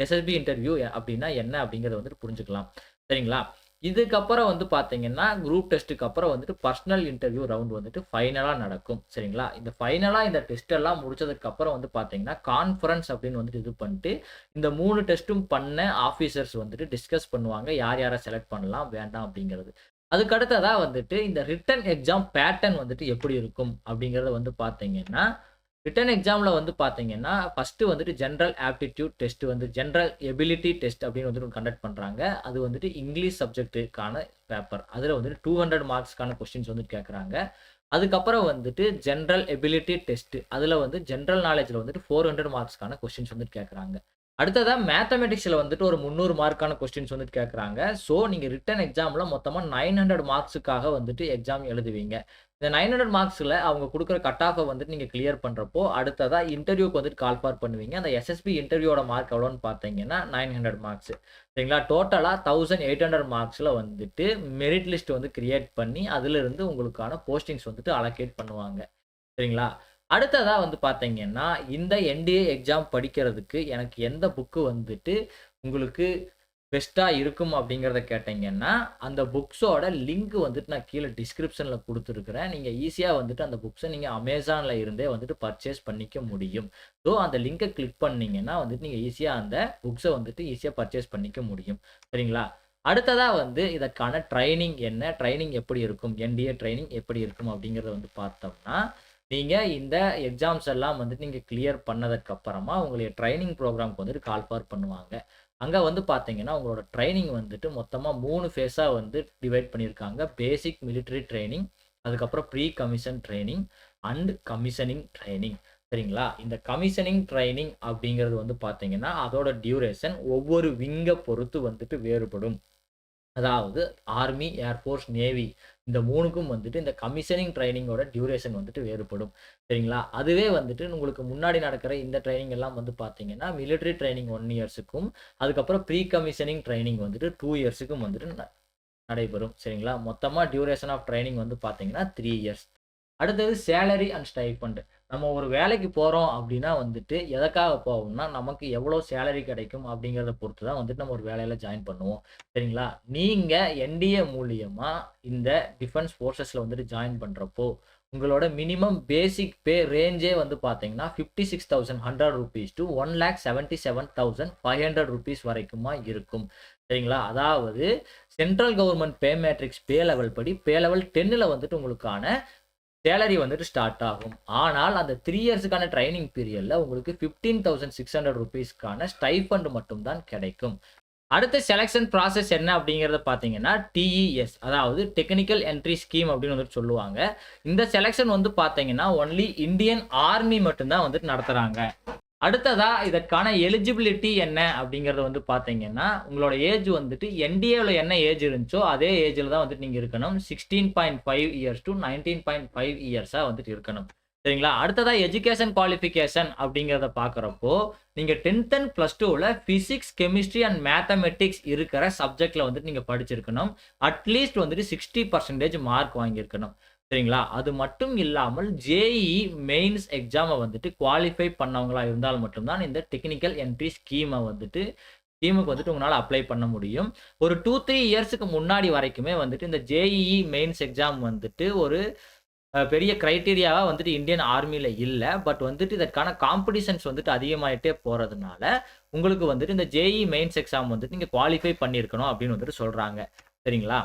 எஸ்எஸ்பி இன்டர்வியூ அப்படின்னா என்ன அப்படிங்கிறத வந்துட்டு புரிஞ்சுக்கலாம். சரிங்களா? இதுக்கப்புறம் வந்து பார்த்தீங்கன்னா, குரூப் டெஸ்ட்டுக்கு அப்புறம் வந்துட்டு பர்சனல் இன்டர்வியூ ரவுண்ட் வந்துட்டு ஃபைனலா நடக்கும். சரிங்களா? இந்த ஃபைனலா இந்த டெஸ்ட் எல்லாம் முடிச்சதுக்கு அப்புறம் வந்து பார்த்தீங்கன்னா, கான்ஃபரன்ஸ் அப்படின்னு வந்துட்டு இது பண்ணிட்டு, இந்த 3 டெஸ்ட்டும் பண்ண ஆஃபீசர்ஸ் வந்துட்டு டிஸ்கஸ் பண்ணுவாங்க. யார் யார செலக்ட் பண்ணலாம், வேண்டாம் அப்படிங்கிறது. அதுக்கு அடுத்ததா வந்துட்டு இந்த ரிட்டன் எக்ஸாம் பேட்டர்ன் வந்துட்டு எப்படி இருக்கும் அப்படிங்கிறத வந்து பார்த்தீங்கன்னா, ரிட்டன் எக்ஸாம்ல வந்து பார்த்தீங்கன்னா, ஃபர்ஸ்ட்டு வந்துட்டு ஜெனரல் ஆப்டிட்யூட் டெஸ்ட் வந்து ஜெனரல் எபிலிட்டி டெஸ்ட் அப்படின்னு வந்துட்டு கண்டக்ட் பண்றாங்க. அது வந்துட்டு இங்கிலீஷ் சப்ஜெக்ட்டுக்கான பேப்பர். அதுல வந்துட்டு 200 மார்க்ஸ்க்கான கொஸ்டின்ஸ் வந்துட்டு கேட்கறாங்க. அதுக்கப்புறம் வந்துட்டு ஜெனரல் எபிலிட்டி டெஸ்ட். அதுல வந்து ஜெனரல் நாலேட்ஜ்ல வந்துட்டு 400 மார்க்ஸ்க்கான கொஸ்டின்ஸ் வந்துட்டு கேட்கறாங்க. அடுத்ததா மேத்தமேட்டிக்ஸ்ல வந்துட்டு ஒரு 300 மார்க்கான கொஸ்டின்ஸ் வந்துட்டு கேட்கறாங்க. ஸோ நீங்க ரிட்டன் எக்ஸாம்ல மொத்தமா 900 மார்க்ஸுக்காக வந்துட்டு எக்ஸாம் எழுதுவீங்க. இந்த 900 மார்க்ஸ்ல அவங்க குடுக்குற கட் ஆஃப வந்துட்டு நீங்க கிளியர் பண்றப்போ, அடுத்ததா இன்டர்வியூக்கு வந்துட்டு கால் ஃபார் பண்ணுவீங்க. அந்த எஸ்எஸ்பி இன்டர்வியூவோட மார்க் எவ்வளோன்னு பார்த்தீங்கன்னா 900 மார்க்ஸ். சரிங்களா? டோட்டலா 1800 மார்க்ஸ்ல வந்துட்டு மெரிட் லிஸ்ட் வந்து கிரியேட் பண்ணி, அதிலிருந்து உங்களுக்கான போஸ்டிங்ஸ் வந்துட்டு அலோகேட் பண்ணுவாங்க. சரிங்களா? அடுத்ததா வந்து பார்த்தீங்கன்னா, இந்த என்டிஏ எக்ஸாம் படிக்கிறதுக்கு எனக்கு எந்த புக்கு வந்துட்டு உங்களுக்கு பெஸ்ட்டா இருக்கும் அப்படிங்கிறத கேட்டீங்கன்னா, அந்த புக்ஸோட லிங்க் வந்துட்டு நான் கீழ டிஸ்கிரிப்ஷன்ல குடுத்துருக்கிறேன். நீங்க ஈஸியா வந்துட்டு அந்த புக்ஸ நீங்க Amazonல இருந்தே வந்துட்டு பர்ச்சேஸ் பண்ணிக்க முடியும். ஸோ அந்த லிங்க கிளிக் பண்ணீங்கன்னா வந்துட்டு நீங்க ஈஸியா அந்த புக்ஸ வந்துட்டு ஈஸியா பர்ச்சேஸ் பண்ணிக்க முடியும். சரிங்களா? அடுத்ததா வந்து இதற்கான ட்ரெய்னிங் என்ன? ட்ரெய்னிங் எப்படி இருக்கும்? என்டிஏ ட்ரெய்னிங் எப்படி இருக்கும்? அப்படிங்கிறத வந்து பார்த்தோம்னா, நீங்க இந்த எக்ஸாம்ஸ் எல்லாம் வந்துட்டு நீங்க கிளியர் பண்ணதுக்கு அப்புறமா உங்களுடைய ட்ரெய்னிங் ப்ரோகிராம்க்கு வந்துட்டு கால் ஃபார் பண்ணுவாங்க. அங்க வந்து பார்த்தீங்கன்னா, உங்களோட ட்ரெய்னிங் வந்துட்டு மொத்தமா 3 ஃபேஸா வந்து டிவைட் பண்ணியிருக்காங்க. பேசிக் மிலிட்டரி ட்ரெய்னிங், அதுக்கப்புறம் pre commission training and commissioning training. சரிங்களா? இந்த கமிஷனிங் ட்ரெய்னிங் அப்படிங்கிறது வந்து பார்த்தீங்கன்னா, அதோட டியூரேஷன் ஒவ்வொரு விங்க பொறுத்து வந்துட்டு வேறுபடும். அதாவது ஆர்மி, ஏர்ஃபோர்ஸ், நேவி இந்த 3க்கும் வந்துட்டு இந்த கமிஷனிங் ட்ரெய்னிங்கோட டியூரேஷன் வந்துட்டு வேறுபடும். சரிங்களா? அதுவே வந்துட்டு உங்களுக்கு முன்னாடி நடக்கிற இந்த ட்ரெய்னிங் எல்லாம் வந்து பார்த்தீங்கன்னா, மிலிட்டரி ட்ரெய்னிங் 1 இயர்ஸுக்கும், அதுக்கப்புறம் ப்ரீ கமிஷனிங் ட்ரெய்னிங் வந்துட்டு 2 இயர்ஸுக்கும் வந்துட்டு நடைபெறும். சரிங்களா? மொத்தமா டியூரேஷன் ஆஃப் ட்ரெய்னிங் வந்து பார்த்தீங்கன்னா 3 இயர்ஸ். அடுத்தது சேலரி அண்ட் ஸ்டைபண்ட். நம்ம ஒரு வேலைக்கு போறோம் அப்படின்னா வந்துட்டு, எதற்காக போவோம்னா, நமக்கு எவ்வளோ சேலரி கிடைக்கும் அப்படிங்கிறத பொறுத்து தான் வந்துட்டு நம்ம ஒரு வேலையில ஜாயின் பண்ணுவோம். சரிங்களா? நீங்க என்டிஏ மூலியமா இந்த டிஃபென்ஸ் ஃபோர்ஸஸ்ல வந்துட்டு ஜாயின் பண்றப்போ, உங்களோட மினிமம் பேசிக் பே ரேஞ்சே வந்து பார்த்தீங்கன்னா, ₹56,100 to ₹1,77,500 வரைக்குமா இருக்கும். சரிங்களா? அதாவது சென்ட்ரல் கவர்ன்மென்ட் பே மேட்ரிக்ஸ் பே லெவல் படி பே லெவல் 10ல வந்துட்டு உங்களுக்கான சேலரி வந்துட்டு ஸ்டார்ட் ஆகும். ஆனால் அந்த 3 இயர்ஸ்க்கான ட்ரெய்னிங் பீரியட்ல உங்களுக்கு ₹15,600க்கான ஸ்டைபண்ட் மட்டும் தான் கிடைக்கும். அடுத்த செலக்ஷன் ப்ராசஸ் என்ன அப்படிங்கிறத பார்த்தீங்கன்னா, டிஇஎஸ் அதாவது டெக்னிக்கல் என்ட்ரி ஸ்கீம் அப்படின்னு வந்துட்டு சொல்லுவாங்க. இந்த செலக்ஷன் வந்து பார்த்தீங்கன்னா, ஒன்லி இந்தியன் ஆர்மி மட்டும் தான் வந்துட்டு நடத்துறாங்க. அடுத்ததா இதற்கான எலிஜிபிலிட்டி என்ன அப்படிங்கிறத வந்து பார்த்தீங்கன்னா, உங்களோட ஏஜ் வந்துட்டு என்டிஏல என்ன ஏஜ் இருந்துச்சோ, அதே ஏஜ்ல தான் வந்துட்டு நீங்க இருக்கணும். 16.5 இயர்ஸ் டூ 19.5 இயர்ஸா வந்துட்டு இருக்கணும். சரிங்களா? அடுத்ததா எஜுகேஷன் குவாலிஃபிகேஷன் அப்படிங்கிறத பார்க்குறப்போ, நீங்க 10த் அண்ட் +2ல பிசிக்ஸ், கெமிஸ்ட்ரி அண்ட் மேத்தமேட்டிக்ஸ் இருக்கிற சப்ஜெக்ட்ல வந்துட்டு நீங்க படிச்சிருக்கணும். அட்லீஸ்ட் வந்துட்டு 60% மார்க் வாங்கியிருக்கணும். சரிங்களா? அது மட்டும் இல்லாமல் ஜேஇஇ மெயின்ஸ் எக்ஸாம வந்துட்டு குவாலிஃபை பண்ணவங்களா இருந்தால் மட்டும் தான் இந்த டெக்னிக்கல் என்ட்ரி ஸ்கீமுக்கு வந்துட்டு உங்களால அப்ளை பண்ண முடியும். ஒரு 2, 3 இயர்ஸ்க்கு முன்னாடி வரைக்குமே வந்துட்டு இந்த ஜேஇஇ மெயின்ஸ் எக்ஸாம் வந்துட்டு ஒரு பெரிய கிரைட்டீரியாவா வந்துட்டு இந்தியன் ஆர்மில இல்ல. பட் வந்துட்டு இதற்கான காம்படிஷன்ஸ் வந்துட்டு அதிகமாயிட்டே போறதுனால, உங்களுக்கு வந்துட்டு இந்த ஜேஇஇ மெயின்ஸ் எக்ஸாம் வந்துட்டு நீங்க குவாலிஃபை பண்ணியிருக்கணும் அப்படின்னு வந்துட்டு சொல்றாங்க. சரிங்களா?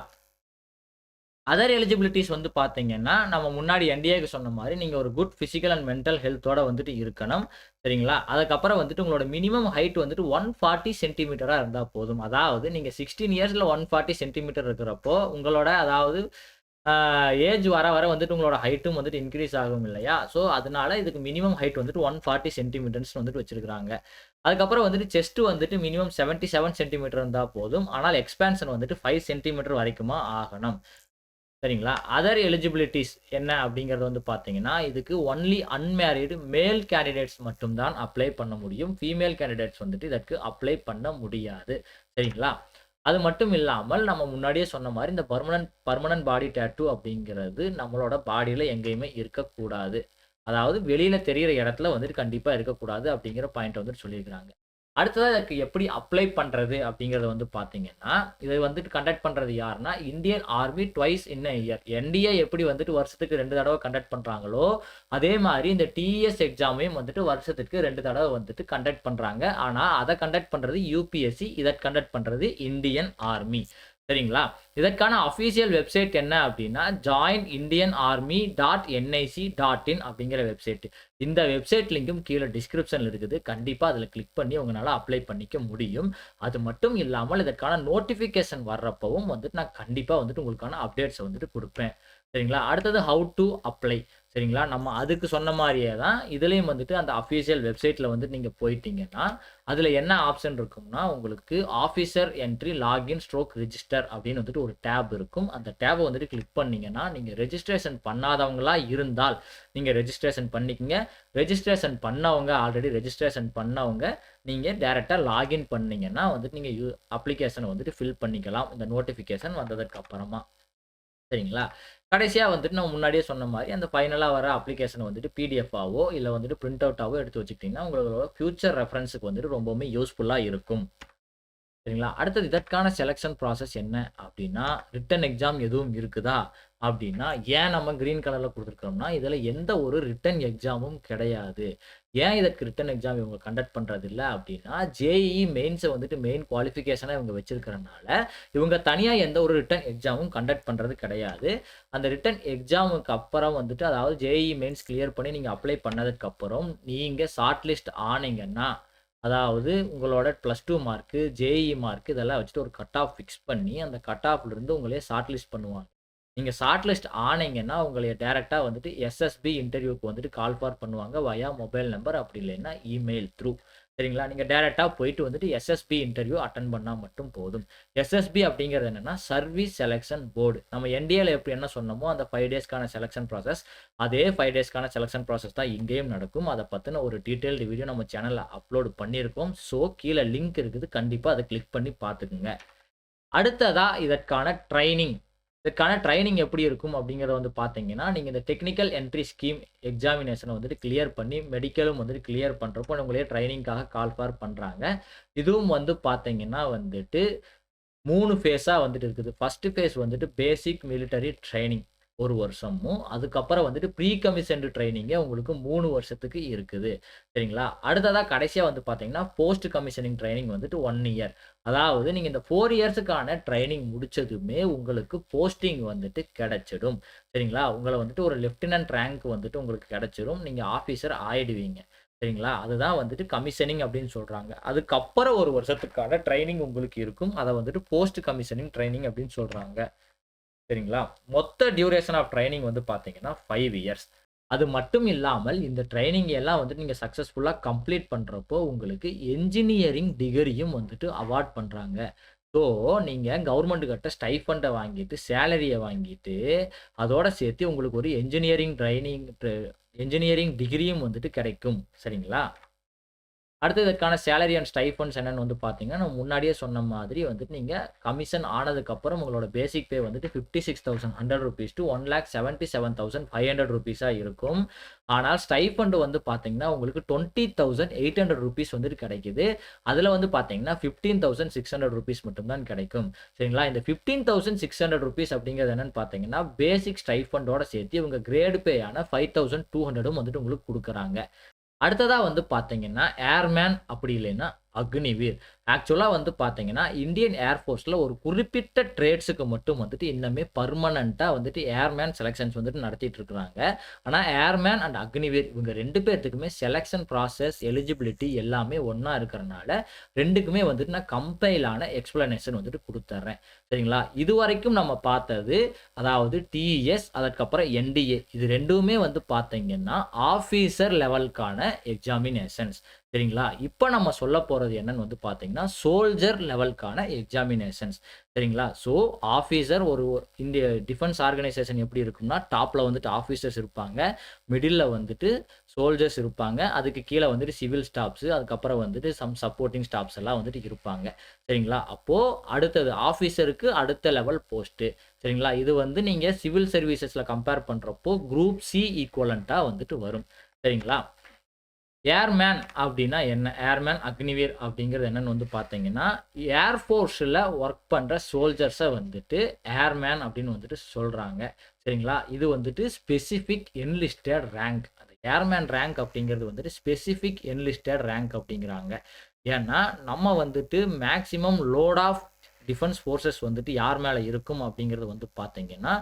அதர் எலிஜிபிலிட்டீஸ் வந்து பார்த்தீங்கன்னா, நம்ம முன்னாடி என்டிஏக்கு சொன்ன மாரி, நீங்க ஒரு குட் பிசிக்கல் அண்ட் மென்டல் ஹெல்த்தோட வந்துட்டு இருக்கணும். சரிங்களா? அதுக்கப்புறம் வந்துட்டு உங்களோட மினிமம் ஹைட் வந்துட்டு 140 சென்டிமீட்டரா இருந்தா போதும். அதாவது நீங்க 16 இயர்ஸ்ல 140 சென்டிமீட்டர் இருக்கிறப்போ, உங்களோட அதாவது ஏஜ் வர வர வந்துட்டு உங்களோட ஹைட்டும் வந்துட்டு இன்கிரீஸ் ஆகும் இல்லையா? ஸோ, அதனால இதுக்கு மினிமம் ஹைட் வந்துட்டு 140 சென்டிமீட்டர்ஸ் வந்துட்டு வச்சிருக்காங்க. அதுக்கப்புறம் வந்துட்டு செஸ்ட் வந்துட்டு மினிமம் 77 சென்டிமீட்டர் இருந்தா போதும். ஆனால் எக்ஸ்பான்ஷன் வந்துட்டு 5 சென்டிமீட்டர் வரைக்குமா ஆகணும். சரிங்களா? அதர் எலிஜிபிலிட்டீஸ் என்ன அப்படிங்கிறது வந்து பார்த்தீங்கன்னா, இதுக்கு ஒன்லி அன்மேரிட் மேல் கேண்டிடேட்ஸ் மட்டும் தான் அப்ளை பண்ண முடியும். ஃபீமேல் கேண்டிடேட்ஸ் வந்துட்டு இதற்கு அப்ளை பண்ண முடியாது. சரிங்களா? அது மட்டும் இல்லாமல் நம்ம முன்னாடியே சொன்ன மாரி இந்த பெர்மனன்ட் பாடி டாட்டூ அப்படிங்கிறது நம்மளோட பாடியில எங்கேயுமே இருக்கக்கூடாது. அதாவது வெளியில தெரியிற இடத்துல வந்துட்டு கண்டிப்பா இருக்கக்கூடாது அப்படிங்கிற பாயிண்ட்ட வந்துட்டு சொல்லியிருக்கிறாங்க. அடுத்ததா இதற்கு எப்படி அப்ளை பண்றது அப்படிங்கிறத வந்து பார்த்தீங்கன்னா, இத வந்துட்டு கண்டக்ட் பண்றது யாருன்னா, இந்தியன் ஆர்மி ட்வைஸ் இன் எ இயர். என்டிஏ எப்படி வந்துட்டு வருஷத்துக்கு 2 தடவ கண்டக்ட் பண்றாங்களோ, அதே மாரி இந்த டிஇஎஸ் எக்ஸாமையும் வந்துட்டு வருஷத்துக்கு 2 தடவ வந்துட்டு கண்டக்ட் பண்றாங்க. ஆனா, அத கண்டக்ட் பண்றது யுபிஎஸ்சி, இத கண்டக்ட் பண்றது இந்தியன் ஆர்மி. சரிங்களா? இதற்கான அஃபிஷியல் வெப்சைட் என்ன அப்படின்னா, joinindianarmy.nic.in அப்படிங்கிற வெப்சைட். இந்த வெப்சைட் லிங்க்கும் கீழ டிஸ்கிரிப்ஷன்ல இருக்குது. கண்டிப்பா அதுல கிளிக் பண்ணி உங்களால அப்ளை பண்ணிக்க முடியும். அது மட்டும் இல்லாமல் இதற்கான நோட்டிஃபிகேஷன் வர்றப்பவும் வந்துட்டு நான் கண்டிப்பா வந்துட்டு உங்களுக்கான அப்டேட்ஸ வந்துட்டு குடுப்பேன். சரிங்களா? அடுத்தது ஹவ் டூ அப்ளை. சரிங்களா? நம்ம அதுக்கு சொன்ன மாரியே தான் இதுலயும் வந்துட்டு அந்த அஃபிஷியல் வெப்சைட்ல வந்துட்டு நீங்க போயிட்டீங்கன்னா, அதுல என்ன ஆப்ஷன் இருக்கும்னா, உங்களுக்கு officer entry login stroke register அப்படின்னு வந்துட்டு ஒரு டேப் இருக்கும். அந்த டேப வந்துட்டு கிளிக் பண்ணீங்கன்னா, நீங்க ரெஜிஸ்ட்ரேஷன் பண்ணாதவங்களா இருந்தால், நீங்க ரெஜிஸ்ட்ரேஷன் பண்ணிக்கங்க. ரெஜிஸ்ட்ரேஷன் பண்ணவங்க ஆல்ரெடி ரெஜிஸ்ட்ரேஷன் பண்ணவங்க, நீங்க டைரக்ட்டா லாகின் பண்ணீங்கன்னா வந்துட்டு நீங்க அப்ளிகேஷன வந்துட்டு ஃபில் பண்ணிக்கலாம். இந்த நோட்டிஃபிகேஷன் வந்ததற்கு அப்புறமா. சரிங்களா? கடைசியா வந்துட்டு நம்ம முன்னாடியே சொன்ன மாரி, அந்த ஃபைனலா வர அப்ளிகேஷன வந்துட்டு பிடிஎஃப்-ஆவோ, இல்ல வந்துட்டு பிரிண்ட் அவுட்டாவோ எடுத்து வச்சுக்கிட்டீங்கன்னா, உங்களோட ஃபியூச்சர் ரெஃபரன்ஸ்க்கு வந்துட்டு ரொம்பவுமே யூஸ்ஃபுல்லா இருக்கும். சரிங்களா? அடுத்தது இதற்கான செலக்ஷன் ப்ராசஸ் என்ன அப்படின்னா, ரிட்டன் எக்ஸாம் எதுவும் இருக்குதா? அப்படின்னா, ஏன் நம்ம கிரீன் கலர்ல குடுத்துருக்கிறோம்னா, இதுல எந்த ஒரு ரிட்டன் எக்ஸாமும் கிடையாது. ஏன் இதற்கு ரிட்டன் எக்ஸாம் இவங்க கண்டக்ட் பண்றதில்ல அப்படின்னா, ஜேஇஇ மெயின்ஸ வந்துட்டு மெயின் குவாலிஃபிகேஷனா இவங்க வச்சிருக்கிறனால, இவங்க தனியா எந்த ஒரு ரிட்டன் எக்ஸாமும் கண்டக்ட் பண்றது கிடையாது. அந்த ரிட்டன் எக்ஸாமுக்கு அப்புறம் வந்துட்டு அதாவது ஜேஇஇ மெயின்ஸ் கிளியர் பண்ணி நீங்க அப்ளை பண்ணதுக்கு அப்புறம், நீங்க ஷார்ட் லிஸ்ட் ஆனீங்கன்னா, அதாவது உங்களோட +2 மார்க்கு, ஜேஇஇ மார்க் இதெல்லாம் வச்சுட்டு ஒரு கட் ஆஃப் ஃபிக்ஸ் பண்ணி, அந்த கட் ஆஃப்ல இருந்து உங்களைய ஷார்ட் லிஸ்ட் பண்ணுவாங்க. நீங்க ஷார்ட் லிஸ்ட் ஆனீங்கன்னா, உங்களைய டைரக்ட்டா வந்துட்டு எஸ்எஸ்பி இன்டர்வியூக்கு வந்துட்டு கால் ஃபார் பண்ணுவாங்க. வயா மொபைல் நம்பர் அப்படி இல்லைன்னா இமெயில் த்ரூ. சரிங்களா? நீங்க டைரக்ட்டா போயிட்டு வந்துட்டு எஸ்எஸ்பி இன்டர்வியூ அட்டெண்ட் பண்ணா மட்டும் போதும். எஸ்எஸ்பி அப்படிங்கிறது என்னன்னா, சர்வீஸ் செலக்ஷன் போர்டு. நம்ம என்டிஏல எப்படி என்ன சொன்னோமோ, அந்த 5 டேஸ்க்கான செலக்ஷன் ப்ராசஸ், அதே 5 டேஸ்க்கான செலக்ஷன் ப்ராசஸ் தான் இங்கேயும் நடக்கும். அத பத்தின ஒரு டீட்டெயில்டு வீடியோ நம்ம சேனல்ல அப்லோட் பண்ணியிருக்கோம். ஸோ, கீழ லிங்க் இருக்குது. கண்டிப்பா அத கிளிக் பண்ணி பார்த்துக்குங்க. அடுத்ததா இதற்கான ட்ரைனிங் எப்படி இருக்கும் அப்படிங்கிறத வந்து பார்த்தீங்கன்னா, நீங்க இந்த டெக்னிக்கல் என்ட்ரி ஸ்கீம் எக்ஸாமினேஷன வந்துட்டு கிளியர் பண்ணி, மெடிக்கலும் வந்துட்டு கிளியர் பண்றப்போ உங்களைய ட்ரைனிங்க்காக கால் ஃபார் பண்றாங்க. இதுவும் வந்து பார்த்தீங்கன்னா வந்துட்டு 3 ஃபேஸா வந்துட்டு இருக்குது. ஃபர்ஸ்ட் ஃபேஸ் வந்துட்டு பேசிக் மிலிட்டரி ட்ரெய்னிங் 1 வருஷமும், அதுக்கப்புறம் வந்துட்டு ப்ரீ கமிஷன்டு ட்ரெய்னிங்கே உங்களுக்கு 3 வருஷத்துக்கு இருக்குது. சரிங்களா? அடுத்ததா கடைசியா வந்து பார்த்தீங்கன்னா, போஸ்ட் கமிஷனிங் ட்ரெய்னிங் வந்துட்டு 1 இயர். அதாவது நீங்க இந்த 4 இயர்ஸுக்கான ட்ரெய்னிங் முடிச்சதுமே உங்களுக்கு போஸ்டிங் வந்துட்டு கிடைச்சிடும். சரிங்களா? உங்கள வந்துட்டு ஒரு லெப்டினன்ட் ரேங்க் வந்துட்டு உங்களுக்கு கிடைச்சிரும். நீங்க ஆஃபீசர் ஆயிடுவீங்க. சரிங்களா? அதுதான் வந்துட்டு கமிஷனிங் அப்படின்னு சொல்றாங்க. அதுக்கப்புறம் 1 வருஷத்துக்கான ட்ரெய்னிங் உங்களுக்கு இருக்கும். அத வந்துட்டு போஸ்ட் கமிஷனிங் ட்ரெய்னிங் அப்படின்னு சொல்றாங்க. சரிங்களா? மொத்த டியூரேஷன் ஆஃப் ட்ரெய்னிங் வந்து பார்த்தீங்கன்னா 5 இயர்ஸ். அது மட்டும் இல்லாமல் இந்த ட்ரெய்னிங் எல்லாம் வந்துட்டு நீங்க சக்சஸ்ஃபுல்லா கம்ப்ளீட் பண்றப்போ, உங்களுக்கு என்ஜினியரிங் டிகிரியும் வந்துட்டு அவார்ட் பண்றாங்க. ஸோ, நீங்க கவர்ன்மெண்ட் கிட்ட ஸ்டைஃபண்ட வாங்கிட்டு, சேலரிய வாங்கிட்டு, அதோட சேர்த்து உங்களுக்கு ஒரு என்ஜினியரிங் டிகிரியும் வந்துட்டு கிடைக்கும். சரிங்களா? அடுத்து இதற்கான சேலரி அண்ட் ஸ்டைஃபண்ட்ஸ் என்னன்னு வந்து பார்த்தீங்கன்னா, நான் முன்னாடியே சொன்ன மாதிரி வந்துட்டு நீங்க கமிஷன் ஆனதுக்கப்புறம் உங்களோட பேசிக் பே வந்துட்டு ₹56,100 டூ ₹1,77,500 இருக்கும். ஆனால் ஸ்டைஃபண்ட் வந்து பார்த்தீங்கன்னா, உங்களுக்கு ₹20,800 வந்துட்டு கிடைக்குது. அதுல வந்து பார்த்தீங்கன்னா, ₹15,600 மட்டும் தான் கிடைக்கும். சரிங்களா? இந்த ₹15,600 அப்படிங்கிறது என்னன்னு பார்த்தீங்கன்னா, பேசிக் ஸ்டைஃபண்டோட சேர்த்து இவங்க கிரேட் பேயான 5,200ம் வந்துட்டு உங்களுக்கு குடுக்குறாங்க. அடுத்ததா வந்து பார்த்தீங்கன்னா, ஏர்மேன் அப்படி இல்லைன்னா அக்னிவீர். ஆக்சுவலா வந்து பார்த்தீங்கன்னா, இந்தியன் ஏர் ஃபோர்ஸ்ல ஒரு குறிப்பிட்ட ட்ரேட்ஸ்க்கு மட்டும் வந்துட்டு இன்னுமே பெர்மனன்ட்டா வந்துட்டு ஏர்மேன் செலக்ஷன்ஸ் வந்துட்டு நடத்திட்டு இருக்கிறாங்க. ஆனா, ஏர்மேன் அண்ட் அக்னிவீர் இவங்க 2 பேத்துக்குமே செலக்ஷன் ப்ராசஸ், எலிஜிபிலிட்டி எல்லாமே ஒண்ணா இருக்கிறனால 2க்குமே வந்துட்டு நான் கம்பைலான எக்ஸ்ப்ளனேஷன் வந்துட்டு குடுத்துர்றேன். சரிங்களா? இதுவரைக்கும் நம்ம பார்த்தது அதாவது டிஎஸ் அதற்கப்புறம் என்டிஏ இது 2மே வந்து பார்த்தீங்கன்னா, ஆஃபீசர் லெவல்க்கான எக்ஸாமினேஷன்ஸ். சரிங்களா? இப்ப நம்ம சொல்லப் போறது என்னன்னு வந்து பார்த்தீங்கன்னா, சோல்ஜர் லெவல்க்கான எக்ஸாமினேஷன்ஸ். சரிங்களா? ஸோ, ஆஃபீசர் ஒரு இந்திய டிஃபென்ஸ் ஆர்கனைசேஷன் எப்படி இருக்கும்னா, டாப்ல வந்துட்டு ஆஃபீசர்ஸ் இருப்பாங்க. மிடில்ல வந்துட்டு சோல்ஜர்ஸ் இருப்பாங்க. அதுக்கு கீழ வந்துட்டு சிவில் ஸ்டாஃப்ஸ், அதுக்கப்புறம் வந்துட்டு சப்போர்ட்டிங் ஸ்டாஃப்ஸ் எல்லாம் வந்துட்டு இருப்பாங்க. சரிங்களா? அப்போ அடுத்தது ஆஃபீசருக்கு அடுத்த லெவல் போஸ்ட். சரிங்களா? இது வந்து நீங்க சிவில் சர்வீசஸ்ல கம்பேர் பண்றப்போ குரூப் சி ஈக்குவலன்ட்டா வந்துட்டு வரும். சரிங்களா? ஏர்மேன் அப்படின்னா என்ன? ஏர்மேன், அக்னிவீர் அப்படிங்கிறது என்னன்னு வந்து பார்த்தீங்கன்னா, ஏர் ஃபோர்ஸ்ல ஒர்க் பண்ற சோல்ஜர்ஸ வந்துட்டு ஏர்மேன் அப்படின்னு வந்துட்டு சொல்றாங்க. சரிங்களா? இது வந்துட்டு ஸ்பெசிஃபிக் என்லிஸ்டட் ரேங்க். அந்த ஏர்மேன் ரேங்க் அப்படிங்கிறது வந்துட்டு ஸ்பெசிஃபிக் என்லிஸ்டட் ரேங்க் அப்படிங்கிறாங்க. ஏன்னா, நம்ம வந்துட்டு maximum load of defence forces வந்துட்டு யார் மேல இருக்கும் அப்படிங்கிறது வந்து பார்த்தீங்கன்னா,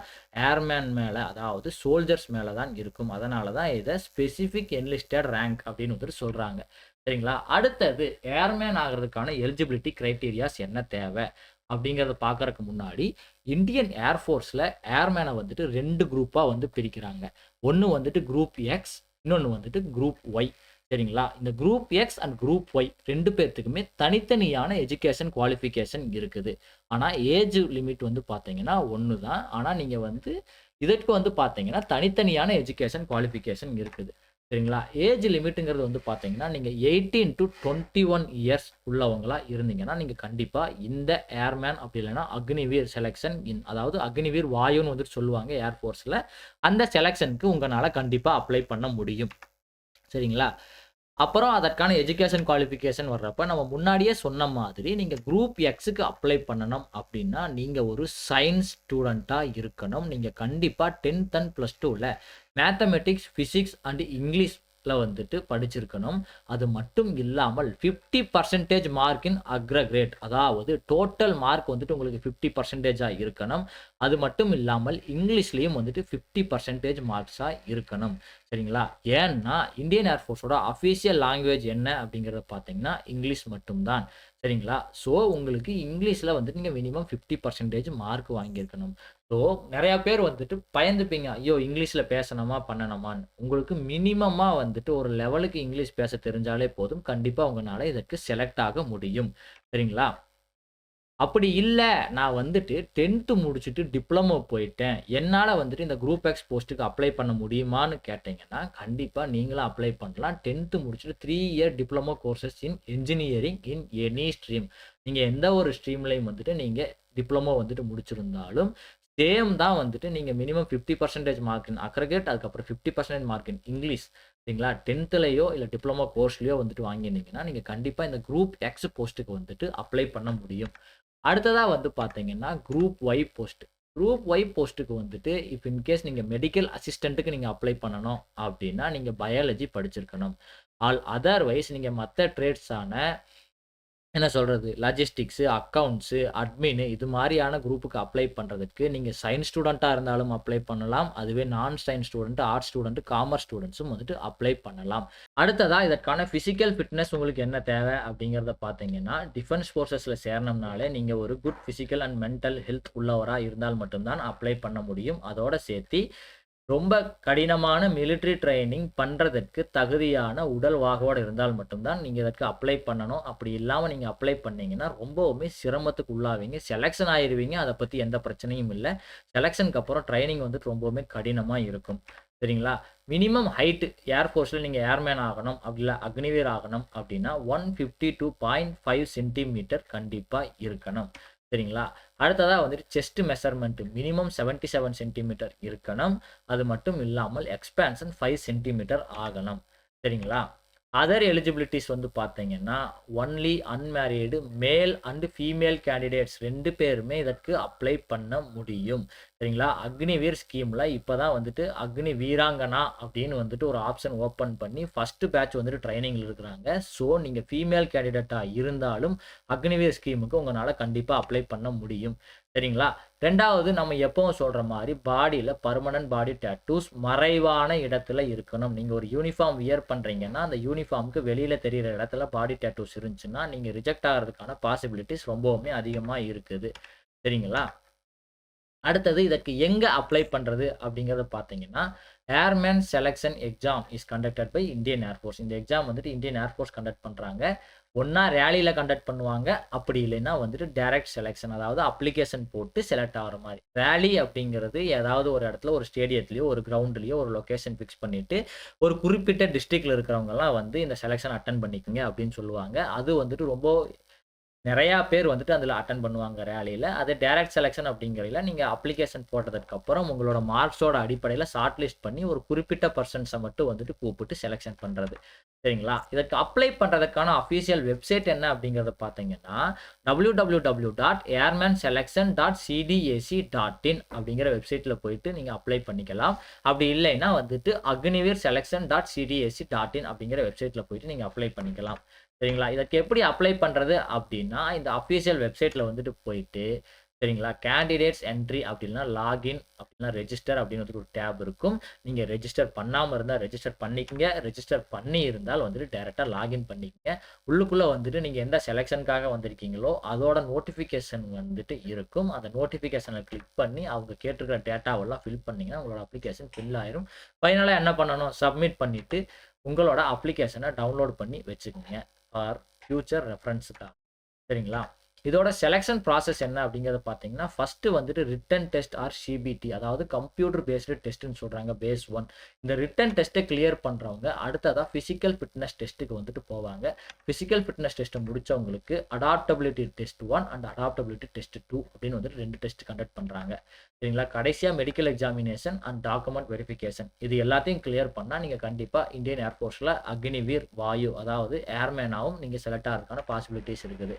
ஏர்மேன் மேல அதாவது சோல்ஜர்ஸ் மேல தான் இருக்கும். அதனால தான் இத ஸ்பெசிஃபிக் என்லிஸ்டட் ரேங்க் அப்படின்னு வந்துட்டு சொல்றாங்க. சரிங்களா? அடுத்தது ஏர்மேன் ஆகுறதுக்கான எலிஜிபிலிட்டி கிரைட்டீரியாஸ் என்ன தேவை? அப்படிங்கிறத பார்க்கறக்கு முன்னாடி, இந்தியன் ஏர் ஃபோர்ஸ்ல ஏர்மேன வந்துட்டு 2 குரூப்பா வந்து பிரிக்கிறாங்க. ஒண்ணு வந்துட்டு குரூப் எக்ஸ், இன்னொன்னு வந்துட்டு குரூப் ஒய். சரிங்களா? இந்த group X and group Y 2 பேத்துக்குமே தனித்தனியான எஜுகேஷன் குவாலிஃபிகேஷன் இருக்குது. ஆனா ஏஜ் லிமிட் வந்து பார்த்தீங்கன்னா 1 தான். ஆனா நீங்க வந்து இதற்கு வந்து பார்த்தீங்கன்னா, தனித்தனியான எஜுகேஷன் குவாலிஃபிகேஷன் இருக்குது. சரிங்களா? ஏஜ் லிமிட்ங்கிறது வந்து பார்த்தீங்கன்னா, நீங்க 18 டூ 21 இயர்ஸ் உள்ளவங்களா இருந்தீங்கன்னா, நீங்க கண்டிப்பா இந்த ஏர்மேன் அப்படி இல்லன்னா அக்னிவீர் செலக்ஷன் அதாவது அக்னிவீர் வாயுன்னு வந்துட்டு சொல்லுவாங்க ஏர் ஃபோர்ஸ்ல. அந்த செலக்ஷனுக்கு உங்கனால கண்டிப்பா அப்ளை பண்ண முடியும். சரிங்களா? அப்புறம் அதற்கான எஜுகேஷன் குவாலிஃபிகேஷன் வர்றப்ப, நம்ம முன்னாடியே சொன்ன மாதிரி, நீங்க குரூப் எக்ஸ்‌க்கு அப்ளை பண்ணணும் அப்டின்னா, நீங்க ஒரு சயன்ஸ் ஸ்டூடண்ட்டா இருக்கணும். நீங்க கண்டிப்பா 10th அண்ட் +2ல மேத்தமேட்டிக்ஸ், பிசிக்ஸ் அண்ட் இங்கிலீஷ் வந்துட்டு படிச்சிருக்கணும். அது மட்டும் இல்லாமல் 50% மார்க் இன் அக்ரிகேட், அதாவது டோட்டல் மார்க் வந்துட்டு உங்களுக்கு 50%ஆ இருக்கணும். அது மட்டும் இல்லாமல் இங்கிலீஷ்லயும் வந்துட்டு 50% மார்க்ஸா இருக்கணும். சரிங்களா? ஏன்னா இந்தியன் ஏர்ஃபோர்ஸோட அஃபிஷியல் லாங்குவேஜ் என்ன அப்படிங்கிறத பார்த்தீங்கன்னா, இங்கிலீஷ் மட்டும் தான். சரிங்களா? ஸோ உங்களுக்கு இங்கிலீஷ்ல வந்துட்டு நீங்க மினிமம் 50% மார்க் வாங்கியிருக்கணும். ஸோ நெறைய பேர் வந்துட்டு பயந்துப்பீங்க. ஐயோ! இங்கிலீஷ்ல பேசணுமா? பண்ணணுமான்னு. உங்களுக்கு மினிமமா வந்துட்டு ஒரு லெவலுக்கு இங்கிலீஷ் பேச தெரிஞ்சாலே போதும். கண்டிப்பா உங்கனால இதற்கு செலக்ட் ஆக முடியும். சரிங்களா? அப்படி இல்ல, நான் வந்துட்டு 10த் முடிச்சுட்டு டிப்ளமோ போயிட்டேன். என்னால வந்துட்டு இந்த குரூப் எக்ஸ் போஸ்ட்‌டுக்கு அப்ளை பண்ண முடியுமான்னு கேட்டீங்கன்னா, கண்டிப்பா நீங்களும் அப்ளை பண்ணலாம். 10த் முடிச்சுட்டு 3 இயர் டிப்ளமோ கோர்சஸ் இன் என்ஜினியரிங் இன் எனி ஸ்ட்ரீம். நீங்க எந்த ஒரு ஸ்ட்ரீம்லயும் வந்துட்டு நீங்க டிப்ளமோ வந்துட்டு முடிச்சிருந்தாலும், சேம் தான் வந்துட்டு நீங்க மினிமம் 50% மார்க் இன் அக்ரிகேட், அதுக்கப்புறம் 50% மார்க் இன் இங்கிலீஷ். சரிங்களா? 10த்லயோ இல்ல டிப்ளமோ கோர்ஸ்லயோ வந்துட்டு வாங்கியிருந்தீங்கன்னா, நீங்க கண்டிப்பா இந்த குரூப் எக்ஸ் போஸ்ட்‌டுக்கு வந்துட்டு அப்ளை பண்ண முடியும். அடுத்ததா வந்து பார்த்தீங்கன்னா, group Y post. Group Y போஸ்ட்‌டுக்கு வந்துட்டு இஃப் இன் கேஸ் நீங்க மெடிக்கல் அசிஸ்டன்ட்‌டுக்கு நீங்க அப்ளை பண்ணணும் அப்டின்னா, நீங்க பயாலஜி படிச்சிருக்கணும். ஆல் அதர்வைஸ் நீங்க மத்த ட்ரேட்ஸ் ஆன என்ன சொல்றது? லாஜிஸ்டிக்ஸ், அக்கவுண்ட்ஸ், அட்மின் இது மாரியான குரூப்‌க்கு அப்ளை பண்றதுக்கு நீங்க சயன்ஸ் ஸ்டூடெண்ட்டா இருந்தாலும் அப்ளை பண்ணலாம். அதுவே நான் science student, arts student, commerce ஸ்டூடண்ட்ஸும் வந்துட்டு அப்ளை பண்ணலாம். அடுத்ததா இதற்கான பிசிக்கல் ஃபிட்னஸ் உங்களுக்கு என்ன தேவை அப்படிங்கிறத பார்த்தீங்கன்னா, டிஃபென்ஸ் ஃபோர்ஸஸ்ல சேரணும்னாலே நீங்க ஒரு good physical and mental health உள்ளவரா இருந்தால் மட்டும் தான் அப்ளை பண்ண முடியும். அதோட சேர்த்தி ரொம்ப கடினமான மிலிட்டரி ட்ரெய்னிங் பண்றதற்கு தகுதியான உடல் வாகோடு இருந்தால் மட்டும் தான் நீங்க இதற்கு அப்ளை பண்ணணும். அப்படி இல்லாம நீங்க அப்ளை பண்ணீங்கன்னா, ரொம்பவுமே சிரமத்துக்கு உள்ளாவீங்க. செலக்ஷன் ஆயிருவீங்க. அத பத்தி எந்த பிரச்சனையும் இல்ல. செலக்ஷனுக்கு அப்புறம் ட்ரெய்னிங் வந்துட்டு ரொம்பவுமே கடினமா இருக்கும். சரிங்களா? மினிமம் ஹைட் ஏர் ஃபோர்ஸ்ல நீங்க ஏர்மேன் ஆகணும், அப்படி இல்ல அக்னிவீர் ஆகணும் அப்படின்னா 152.5 சென்டிமீட்டர் கண்டிப்பா இருக்கணும். சரிங்களா? அடுத்ததா வந்துட்டு செஸ்ட் மெஷர்மென்ட் மினிமம் 77 சென்டிமீட்டர் இருக்கணும். அது மட்டும் இல்லாமல் எக்ஸ்பான்ஷன் 5 சென்டிமீட்டர் ஆகணும். சரிங்களா? அதர் எலிஜிபிலிட்டீஸ் வந்து பார்த்தீங்கன்னா, only unmarried male and female candidates 2 பேருமே இதற்கு அப்ளை பண்ண முடியும். சரிங்களா? அக்னிவீர் ஸ்கீம்ல இப்ப தான் வந்துட்டு அக்னி வீராங்கனா அப்படின்னு வந்துட்டு ஒரு ஆப்ஷன் ஓப்பன் பண்ணி ஃபர்ஸ்ட் பேட்ச் வந்துட்டு ட்ரெய்னிங்ல இருக்கிறாங்க. ஸோ நீங்க ஃபீமேல் கேண்டிடேட்டா இருந்தாலும் அக்னிவீர் ஸ்கீமுக்கு உங்கனால கண்டிப்பா அப்ளை பண்ண முடியும். சரிங்களா? 2வது நம்ம எப்பவும் சொல்ற மாரி பாடியில பெர்மனன்ட் பாடி டாட்டூஸ் மறைவான இடத்துல இருக்கணும். நீங்க ஒரு யூனிஃபார்ம் வியர் பண்றீங்கன்னா, அந்த யூனிஃபார்ம்க்கு வெளியில தெரியிற இடத்துல பாடி டாட்டூஸ் இருந்துச்சுன்னா, நீங்க ரிஜெக்ட் ஆகுறதுக்கான பாசிபிலிட்டீஸ் ரொம்பவுமே அதிகமா இருக்குது. சரிங்களா? அடுத்தது இதற்கு எங்க அப்ளை பண்றது அப்படிங்கிறத பார்த்தீங்கன்னா, airman selection exam is conducted by Indian Air Force. இந்த எக்ஸாம் வந்துட்டு இந்தியன் ஏர்ஃபோர்ஸ் கண்டக்ட் பண்றாங்க. ஒண்ணா ரேலில கண்டக்ட் பண்ணுவாங்க. அப்படி இல்லைன்னா வந்துட்டு டைரக்ட் செலக்ஷன், அதாவது அப்ளிகேஷன் போட்டு செலக்ட் ஆகுற மாரி. ரேலி அப்படிங்கிறது ஏதாவது ஒரு இடத்துல ஒரு ஸ்டேடியத்திலயோ, ஒரு கிரவுண்ட்லயோ ஒரு லொகேஷன் ஃபிக்ஸ் பண்ணிட்டு, ஒரு குறிப்பிட்ட டிஸ்ட்ரிக்ட்ல இருக்கிறவங்கலாம் வந்து இந்த செலக்ஷன் அட்டெண்ட் பண்ணிக்கங்க அப்படின்னு சொல்லுவாங்க. அது வந்துட்டு ரொம்ப நெறையா பேர் வந்துட்டு அதில அட்டெண்ட் பண்ணுவாங்க ரேலில. அது டைரக்ட் செலக்ஷன் அப்படிங்கையில, நீங்க அப்ளிகேஷன் போட்டதற்கு அப்புறம் உங்களோட மார்க்ஸோட அடிப்படையில ஷார்ட் லிஸ்ட் பண்ணி ஒரு குறிப்பிட்ட பெர்சன்ஸ மட்டும் வந்துட்டு கூப்பிட்டு செலக்ஷன் பண்றது. சரிங்களா? இதற்கு அப்ளை பண்றதுக்கான அஃபிஷியல் வெப்சைட் என்ன அப்படிங்கிறத பார்த்தீங்கன்னா, www.airmanselection.cdac.in அப்படிங்கிற வெப்சைட்ல போயிட்டு நீங்க அப்ளை பண்ணிக்கலாம். அப்படி இல்லைன்னா வந்துட்டு agniveerselection.cdac.in அப்படிங்கிற வெப்சைட்ல போயிட்டு நீங்க அப்ளை பண்ணிக்கலாம். சரிங்களா? இதற்கு எப்படி அப்ளை பண்றது அப்படின்னா, இந்த அஃபிஷியல் வெப்சைட்ல வந்துட்டு போயிட்டு, சரிங்களா? கேண்டிடேட்ஸ் என்ட்ரி அப்படி இல்லன்னா லாகின் அப்படின்னா ரெஜிஸ்டர் அப்படின்னு ஒரு டேப் இருக்கும். நீங்க ரெஜிஸ்டர் பண்ணாம இருந்தா ரெஜிஸ்டர் பண்ணிக்கங்க. ரெஜிஸ்டர் பண்ணி இருந்தால் வந்துட்டு டைரக்ட்டா லாகின் பண்ணிக்கங்க. உள்ளுக்குள்ள வந்துட்டு நீங்க எந்த செலக்ஷனுக்காக வந்திருக்கீங்களோ, அதோட நோட்டிஃபிகேஷன் வந்துட்டு இருக்கும். அந்த நோட்டிஃபிகேஷன கிளிக் பண்ணி அவங்க கேட்டிருக்கிற டேட்டாவெல்லாம் ஃபில் பண்ணீங்கன்னா, உங்களோட அப்ளிகேஷன் ஃபில் ஆயிரும். ஃபைனலா என்ன பண்ணணும்? சப்மிட் பண்ணிட்டு, உங்களோட அப்ளிகேஷன டவுன்லோட் பண்ணி வச்சுக்கங்க. ஃபார் ஃபியூச்சர் ரெஃபரன்ஸ்‌க்காக. சரிங்களா? இதோட செலக்ஷன் ப்ராசஸ் என்ன அப்படிங்கிறத பார்த்தீங்கன்னா, ஃபர்ஸ்ட் வந்துட்டு ரிட்டன் டெஸ்ட் ஆர் சிபிடி, அதாவது கம்ப்யூட்டர் பேஸ்டு டெஸ்ட்ன்னு சொல்றாங்க பேஸ் 1. இந்த ரிட்டன் டெஸ்ட்ட கிளியர் பண்றவங்க அடுத்ததா பிசிக்கல் ஃபிட்னஸ் டெஸ்ட்க்கு வந்துட்டு போவாங்க. பிசிக்கல் ஃபிட்னஸ் டெஸ்ட்ட முடிச்சவங்களுக்கு adaptability test 1 and adaptability test 2 அப்படின்னு வந்துட்டு 2 டெஸ்ட் கண்டக்ட் பண்றாங்க. சரிங்களா? கடைசியா medical examination and document verification இது எல்லாத்தையும் கிளியர் பண்ணா நீங்க கண்டிப்பா இந்தியன் ஏர்ஃபோர்ஸ்ல அக்னிவீர் வாயு, அதாவது ஏர்மேனாவும் நீங்க செலக்ட் ஆகிறதுக்கான பாசிபிலிட்டிஸ் இருக்குது.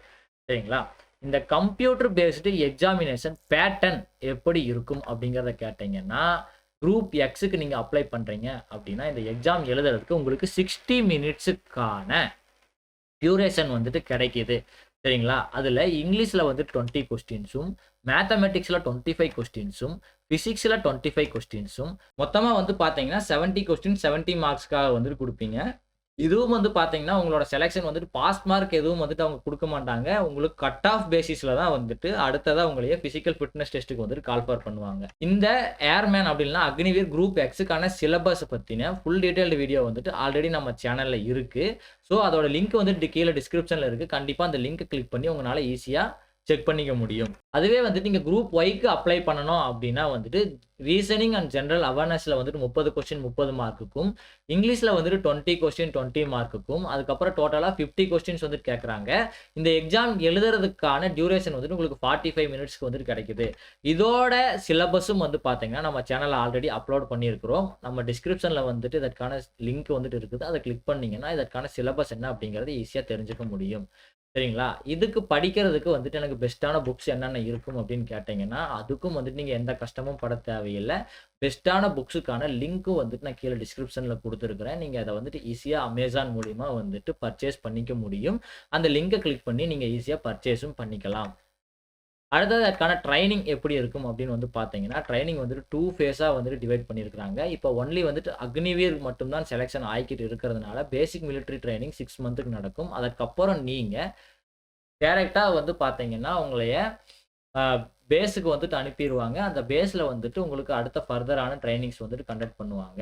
சரிங்களா? இந்த கம்ப்யூட்டர் பேஸ்டு எக்ஸாமினேஷன் பேட்டர்ன் எப்படி இருக்கும் அப்படிங்கிறத கேட்டீங்கன்னா, குரூப் எக்ஸுக்கு நீங்கள் அப்ளை பண்ணுறீங்க அப்படின்னா இந்த எக்ஸாம் எழுதுறதுக்கு உங்களுக்கு 60 மினிட்ஸுக்கான டியூரேஷன் வந்துட்டு கிடைக்கிது. சரிங்களா? அதில் இங்கிலீஷில் வந்து 20 கொஸ்டின்ஸும், மேத்தமெட்டிக்ஸில் 25 கொஸ்டின்ஸும், ஃபிசிக்ஸில் 25 கொஸ்டின்ஸும், மொத்தமாக வந்து பார்த்தீங்கன்னா 70 கொஸ்டின் 70 மார்க்ஸ்க்காக வந்துட்டு கொடுப்பீங்க. இதுவும் வந்து பார்த்தீங்கன்னா, உங்களோட செலக்ஷன் வந்துட்டு பாஸ் மார்க் எதுவும் வந்துட்டு அவங்க குடுக்க மாட்டாங்க. உங்களுக்கு கட் ஆஃப் பேசிஸ்ல தான் வந்துட்டு அடுத்ததா உங்களைய பிசிக்கல் ஃபிட்னஸ் டெஸ்ட்க்கு வந்துட்டு கால் ஃபார் பண்ணுவாங்க. இந்த ஏர்மேன் அப்படின்னா அக்னிவீர் குரூப் எக்ஸ்க்கான சிலபஸ் பத்தின ஃபுல் டீடைல்டு வீடியோ வந்துட்டு ஆல்ரெடி நம்ம சேனல்ல இருக்கு. ஸோ அதோட லிங்க் வந்துட்டு கீழ டிஸ்கிரிப்ஷன்ல இருக்கு. கண்டிப்பா அந்த லிங்க் கிளிக் பண்ணி உங்களால ஈஸியா செக் பண்ணிக்க முடியும். அதுவே வந்துட்டு நீங்க குரூப் ஒய்க்கு அப்ளை பண்ணணும் அப்படின்னா வந்துட்டு ரீசனிங் அண்ட் ஜெனரல் அவேர்னஸ்ல வந்துட்டு 30 கொஸ்டின் 30 மார்க்குக்கும், இங்கிலீஷ்ல வந்துட்டு 20 கொஸ்டின் 20 மார்க்குக்கும், அதுக்கப்புறம் டோட்டலா 50 கொஸ்டின்ஸ் வந்துட்டு கேட்கறாங்க. இந்த எக்ஸாம் எழுதுறதுக்கான டியூரேஷன் வந்துட்டு உங்களுக்கு 45 மினிட்ஸ்க்கு வந்துட்டு கிடைக்குது. இதோட சிலபஸும் வந்து பார்த்தீங்கன்னா, நம்ம சேனல்ல ஆல்ரெடி அப்லோட் பண்ணியிருக்கிறோம். நம்ம டிஸ்கிரிப்ஷன்ல வந்துட்டு இதற்கான லிங்க் வந்துட்டு இருக்குது. அத கிளிக் பண்ணீங்கன்னா, இதற்கான சிலபஸ் என்ன அப்படிங்கிறது ஈஸியா தெரிஞ்சுக்க முடியும். சரிங்களா? இதுக்கு படிக்கிறதுக்கு வந்துட்டு எனக்கு பெஸ்ட்டான புக்ஸ் என்னென்ன இருக்கும் அப்படின்னு கேட்டீங்கன்னா, அதுக்கும் வந்துட்டு நீங்க எந்த கஷ்டமும் பட தேவையில்ல. பெஸ்ட்டான புக்ஸுக்கான லிங்க்கும் வந்துட்டு நான் கீழ டிஸ்கிரிப்ஷன்ல குடுத்துருக்கிறேன். நீங்க அத வந்துட்டு ஈஸியா Amazon மூலியமா வந்துட்டு பர்ச்சேஸ் பண்ணிக்க முடியும். அந்த லிங்க கிளிக் பண்ணி நீங்க ஈஸியா பர்ச்சேஸும் பண்ணிக்கலாம். அடுத்தது அதுக்கான ட்ரெய்னிங் எப்படி இருக்கும் அப்படின்னு வந்து பார்த்தீங்கன்னா, ட்ரெய்னிங் வந்துட்டு 2 ஃபேஸா வந்துட்டு டிவைட் பண்ணியிருக்கிறாங்க. இப்போ ஒன்லி வந்துட்டு அக்னிவீர் மட்டும் தான் செலக்ஷன் ஆயிக்கிட்டு இருக்கிறதுனால, பேசிக் மிலிட்டரி ட்ரெய்னிங் 6 மந்த்துக்கு நடக்கும். அதற்கப்புறம் நீங்க டைரக்ட்டா வந்து பார்த்தீங்கன்னா, உங்களைய அ பேஸ்க்கு வந்துட்டு அனுப்பிருவாங்க. அந்த பேஸ்ல வந்துட்டு உங்களுக்கு அடுத்த ஃபர்தரான ட்ரெய்னிங்ஸ் வந்துட்டு கண்டக்ட் பண்ணுவாங்க.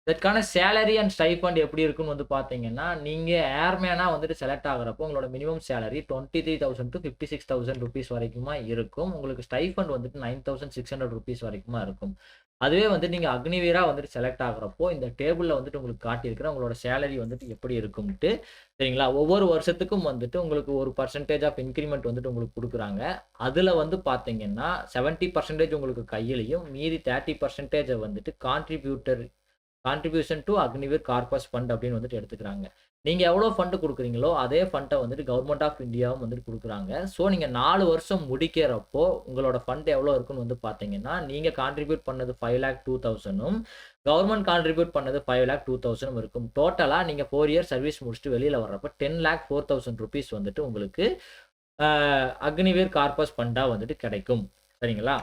இதற்கான சேலரி அண்ட் ஸ்டைஃபண்ட் எப்படி இருக்குன்னு வந்து பார்த்தீங்கன்னா, நீங்க ஏர்மேனா வந்துட்டு செலக்ட் ஆகுறப்போ, உங்களோட மினிமம் சேலரி 23,000 டூ 56,000 ரூப்பீஸ் வரைக்குமா இருக்கும். உங்களுக்கு ஸ்டைஃபண்ட் வந்துட்டு 9,600 ரூப்பீஸ் வரைக்குமா இருக்கும். அதுவே வந்து நீங்க அக்னிவீரா வந்துட்டு செலக்ட் ஆகுறப்போ, இந்த டேபிள்ல வந்துட்டு உங்களுக்கு காட்டியிருக்கிறேன். உங்களோட சேலரி வந்துட்டு எப்படி இருக்கும்ட்டு. சரிங்களா? ஒவ்வொரு வருஷத்துக்கும் வந்துட்டு உங்களுக்கு ஒரு பெர்சன்டேஜ் ஆஃப் இன்கிரிமென்ட் வந்துட்டு உங்களுக்கு குடுக்குறாங்க. அதுல வந்து பார்த்தீங்கன்னா, 70% உங்களுக்கு கையிலயும், மீதி 30% வந்துட்டு contribution to Agniveer corpus fund அப்படின்னு வந்துட்டு எடுத்துக்கிறாங்க. நீங்க எவ்வளோ ஃபண்ட் குடுக்குறீங்களோ, அதே ஃபண்ட வந்துட்டு கவர்ன்மென்ட் ஆஃப் இந்தியாவும் வந்துட்டு குடுக்குறாங்க. ஸோ நீங்க 4 வருஷம் முடிக்கிறப்போ, உங்களோட ஃபண்ட் எவ்வளோ இருக்குன்னு வந்து பார்த்தீங்கன்னா, நீங்க கான்ட்ரிபியூட் பண்ணது 5,02,000ம், கவர்ன்மென்ட் கான்ட்ரிபியூட் பண்ணது 5,02,000ம் இருக்கும். டோட்டலா நீங்க 4 இயர் சர்வீஸ் முடிச்சுட்டு வெளியில வர்றப்ப 10,04,000 ரூப்பீஸ் வந்துட்டு உங்களுக்கு அ அக்னிவீர் கார்பஸ் ஃபண்டா வந்துட்டு கிடைக்கும். சரிங்களா?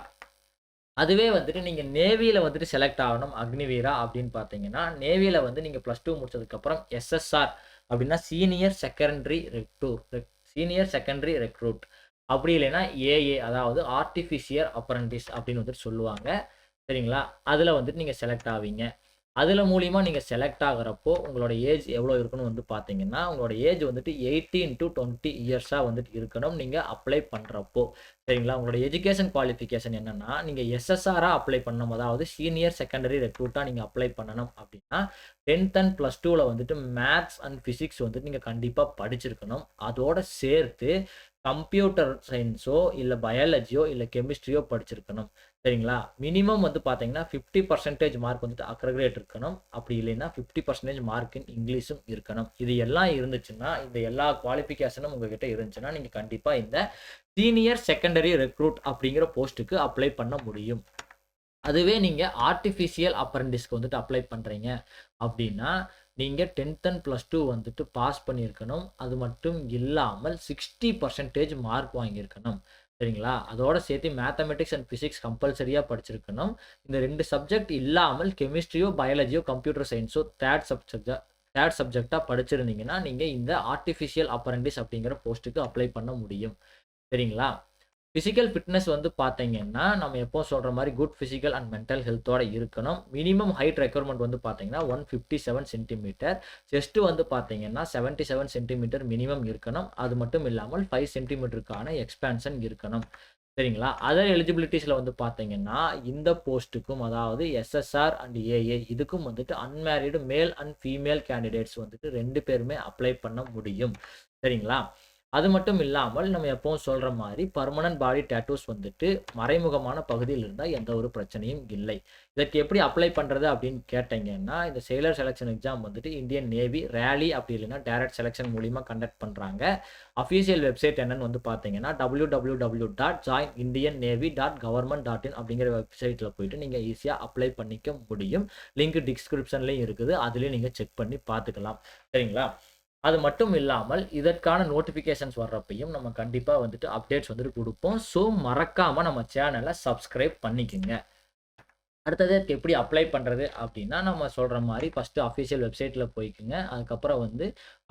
அதுவே வந்துட்டு நீங்க நேவில வந்துட்டு செலக்ட் ஆகணும் அக்னிவீரா அப்படின்னு பார்த்தீங்கன்னா, நேவில வந்து நீங்க +2 முடிச்சதுக்கப்புறம் எஸ்எஸ்ஆர் அப்படின்னா சீனியர் செகண்டரி ரெக்ரூட் அப்படி இல்லைன்னா ஏஏ அதாவது ஆர்டிஃபிஷியல் அப்ரன்டிஸ் அப்படின்னு வந்துட்டு சொல்லுவாங்க. சரிங்களா? அதுல வந்துட்டு நீங்க செலக்ட் ஆவீங்க. அதுல மூலியமா நீங்க செலக்ட் ஆகுறப்போ, உங்களோட ஏஜ் எவ்வளோ இருக்குன்னு வந்து பார்த்தீங்கன்னா, உங்களோட ஏஜ் வந்துட்டு 18 டூ 20 இயர்ஸா வந்துட்டு இருக்கணும். நீங்க அப்ளை பண்றப்போ. சரிங்களா? உங்களோட எஜுகேஷன் குவாலிஃபிகேஷன் என்னன்னா, நீங்க எஸ்எஸ்ஆரா அப்ளை பண்ணணும். அதாவது சீனியர் செகண்டரி ரெக்ரூட்டா நீங்க அப்ளை பண்ணணும் அப்படின்னா, 10த் அண்ட் +2ல வந்துட்டு மேத்ஸ் அண்ட் பிசிக்ஸ் வந்துட்டு நீங்க கண்டிப்பா படிச்சிருக்கணும். அதோட சேர்த்து கம்ப்யூட்டர் சயின்ஸோ, இல்ல பயாலஜியோ, இல்ல கெமிஸ்ட்ரியோ படிச்சிருக்கணும். சரிங்களா? மினிமம் வந்து பார்த்தீங்கன்னா, 50% மார்க் வந்துட்டு அக்ரிகேட் இருக்கணும். அப்படி இல்லைன்னா 50% மார்க் இன் இங்கிலீஷும் இருக்கணும். இது எல்லாம் இருந்துச்சுன்னா, இந்த எல்லா குவாலிஃபிகேஷனும் உங்ககிட்ட இருந்துச்சுன்னா, நீங்க கண்டிப்பா இந்த சீனியர் செகண்டரி ரெக்ரூட் அப்படிங்கிற போஸ்ட்டுக்கு அப்ளை பண்ண முடியும். அதுவே நீங்க ஆர்டிஃபிஷியல் அப்ரன்டிஸ்க்கு வந்துட்டு அப்ளை பண்றீங்க அப்படின்னா, நீங்க 10த் அண்ட் +2 வந்துட்டு பாஸ் பண்ணியிருக்கணும். அது மட்டும் இல்லாமல் 60% மார்க் வாங்கியிருக்கணும். சரிங்களா? அதோட சேர்த்து மேத்தமெட்டிக்ஸ் அண்ட் பிசிக்ஸ் கம்பல்சரியா படிச்சிருக்கணும். இந்த 2 சப்ஜெக்ட் இல்லாமல் கெமிஸ்ட்ரியோ, பயாலஜியோ, கம்ப்யூட்டர் சயின்ஸோ 3 சப்ஜெக்ட்டா படிச்சிருந்தீங்கன்னா, நீங்க இந்த ஆர்டிஃபிஷியல் அப்ரன்டிஸ் அப்படிங்கிற போஸ்ட்டுக்கு அப்ளை பண்ண முடியும். சரிங்களா? பிசிக்கல் ஃபிட்னஸ் வந்து பார்த்தீங்கன்னா, நம்ம எப்பவும் சொல்ற மாரி குட் பிசிக்கல் அண்ட் மென்டல் ஹெல்த்தோட இருக்கணும். மினிமம் ஹைட் ரெக்யர்மென்ட் வந்து பார்த்தீங்கன்னா, 157 சென்டிமீட்டர். செஸ்ட் வந்து பார்த்தீங்கன்னா, 77 சென்டிமீட்டர் மினிமம் இருக்கணும். அது மட்டும் இல்லாமல் 5 சென்டிமீட்டருக்கான எக்ஸ்பான்ஷன் இருக்கணும். சரிங்களா? அதர் எலிஜிபிலிட்டீஸ்ல வந்து பார்த்தீங்கன்னா, இந்த போஸ்ட்டுக்கும் அதாவது எஸ்எஸ்ஆர் அண்ட் ஏஏ இதுக்கும் வந்துட்டு unmarried male and female candidates வந்துட்டு 2 பேருமே அப்ளை பண்ண முடியும். சரிங்களா? அது மட்டும் இல்லாமல் நம்ம எப்பவும் சொல்ற மாரி பெர்மனன்ட் பாடி டாட்டூஸ் வந்துட்டு மறைமுகமான பகுதியில் இருந்தா எந்த ஒரு பிரச்சனையும் இல்லை. இதற்கு எப்படி அப்ளை பண்றது அப்படின்னு கேட்டீங்கன்னா, இந்த செயிலர் செலக்ஷன் எக்ஸாம் வந்துட்டு இந்தியன் நேவி ரேலி அப்படி இல்லைன்னா டைரக்ட் செலக்ஷன் மூலியமா கண்டக்ட் பண்றாங்க. அஃபிஷியல் வெப்சைட் என்னன்னு வந்து பார்த்தீங்கன்னா, www.joinindiannavy.government.in அப்படிங்கிற வெப்சைட்ல போயிட்டு நீங்க ஈஸியா அப்ளை பண்ணிக்க முடியும். லிங்க் டிஸ்கிரிப்ஷன்லயும் இருக்குது. அதிலயும் நீங்க செக் பண்ணி பார்த்துக்கலாம். சரிங்களா? அது மட்டும் இல்லாமல் இதற்கான நோட்டிஃபிகேஷன்ஸ் வர்றப்பயும் நம்ம கண்டிப்பா வந்துட்டு அப்டேட்ஸ் வந்துட்டு குடுப்போம். ஸோ மறக்காம நம்ம சேனல சப்ஸ்கிரைப் பண்ணிக்கங்க. அடுத்தது இதுக்கு எப்படி அப்ளை பண்றது அப்படின்னா, நம்ம சொல்ற மாரி ஃபர்ஸ்ட் அஃபிஷியல் வெப்சைட்ல போய்க்கங்க. அதுக்கப்புறம் வந்து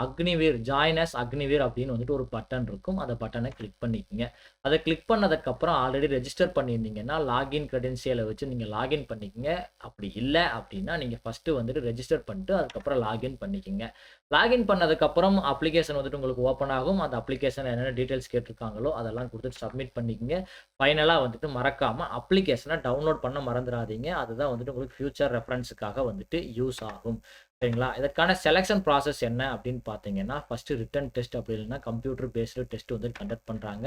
அக்னிவீர் ஜாயின் அஸ் அக்னிவீர் அப்படின்னு வந்துட்டு ஒரு பட்டன் இருக்கும். அந்த பட்டனை கிளிக் பண்ணிக்கங்க. அத கிளிக் பண்ணதுக்கப்புறம் ஆல்ரெடி ரெஜிஸ்டர் பண்ணியிருந்தீங்கன்னா, லாகின் கிரெடென்ஷியல வச்சு நீங்க லாகின் பண்ணிக்கங்க. அப்படி இல்ல அப்படின்னா, நீங்க ஃபர்ஸ்ட் வந்துட்டு ரெஜிஸ்டர் பண்ணிட்டு அதுக்கப்புறம் லாகின் பண்ணிக்கங்க. லாகின் பண்ணதுக்கப்புறம் அப்ளிகேஷன் வந்துட்டு உங்களுக்கு ஓப்பன் ஆகும். அந்த அப்ளிகேஷன்ல என்னென்ன டீட்டெயில்ஸ் கேட்டிருக்காங்களோ அதெல்லாம் குடுத்துட்டு சப்மிட் பண்ணிக்கங்க. ஃபைனலா வந்துட்டு மறக்காம அப்ளிகேஷன டவுன்லோட் பண்ண மறந்துறாதீங்க. அதுதான் வந்துட்டு உங்களுக்கு ஃபியூச்சர் ரெஃபரன்ஸ்க்காக வந்துட்டு யூஸ் ஆகும். சரிங்களா? இதற்கான செலக்ஷன் ப்ராசஸ் என்ன அப்படின்னு பார்த்தீங்கன்னா, ஃபர்ஸ்ட் ரிட்டன் டெஸ்ட் அப்படி இல்லைன்னா கம்ப்யூட்டர் பேஸ்டு டெஸ்ட் வந்து கண்டக்ட் பண்றாங்க.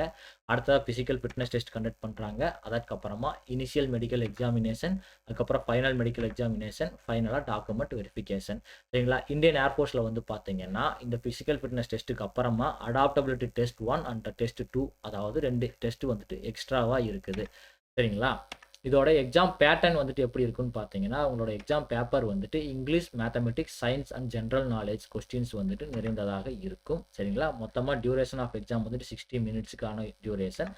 அடுத்ததா பிசிக்கல் ஃபிட்னஸ் டெஸ்ட் கண்டக்ட் பண்றாங்க. அதற்கப்புறமா இனிஷியல் மெடிக்கல் எக்ஸாமினேஷன், அதுக்கப்புறம் ஃபைனல் மெடிக்கல் எக்ஸாமினேஷன், ஃபைனலா டாக்குமெண்ட் வெரிஃபிகேஷன். சரிங்களா? இந்தியன் ஏர்ஃபோர்ஸ்ல வந்து பார்த்தீங்கன்னா, இந்த பிசிக்கல் ஃபிட்னஸ் டெஸ்ட்டுக்கு அப்புறமா அடாப்டபிலிட்டி டெஸ்ட் 1 அண்ட் டெஸ்ட் 2 அதாவது 2 டெஸ்ட் வந்துட்டு எக்ஸ்ட்ராவா இருக்குது. சரிங்களா? இதோட எக்ஸாம் பேட்டர்ன் வந்துட்டு எப்படி இருக்குன்னு பார்த்தீங்கன்னா, உங்களோட எக்ஸாம் பேப்பர் வந்துட்டு English, mathematics, science and general knowledge questions வந்துட்டு நிறைந்ததாக இருக்கும். சரிங்களா? மொத்தமா டியூரேஷன் ஆஃப் எக்ஸாம் வந்துட்டு 60 மினிட்ஸ்க்கான டியூரேஷன்.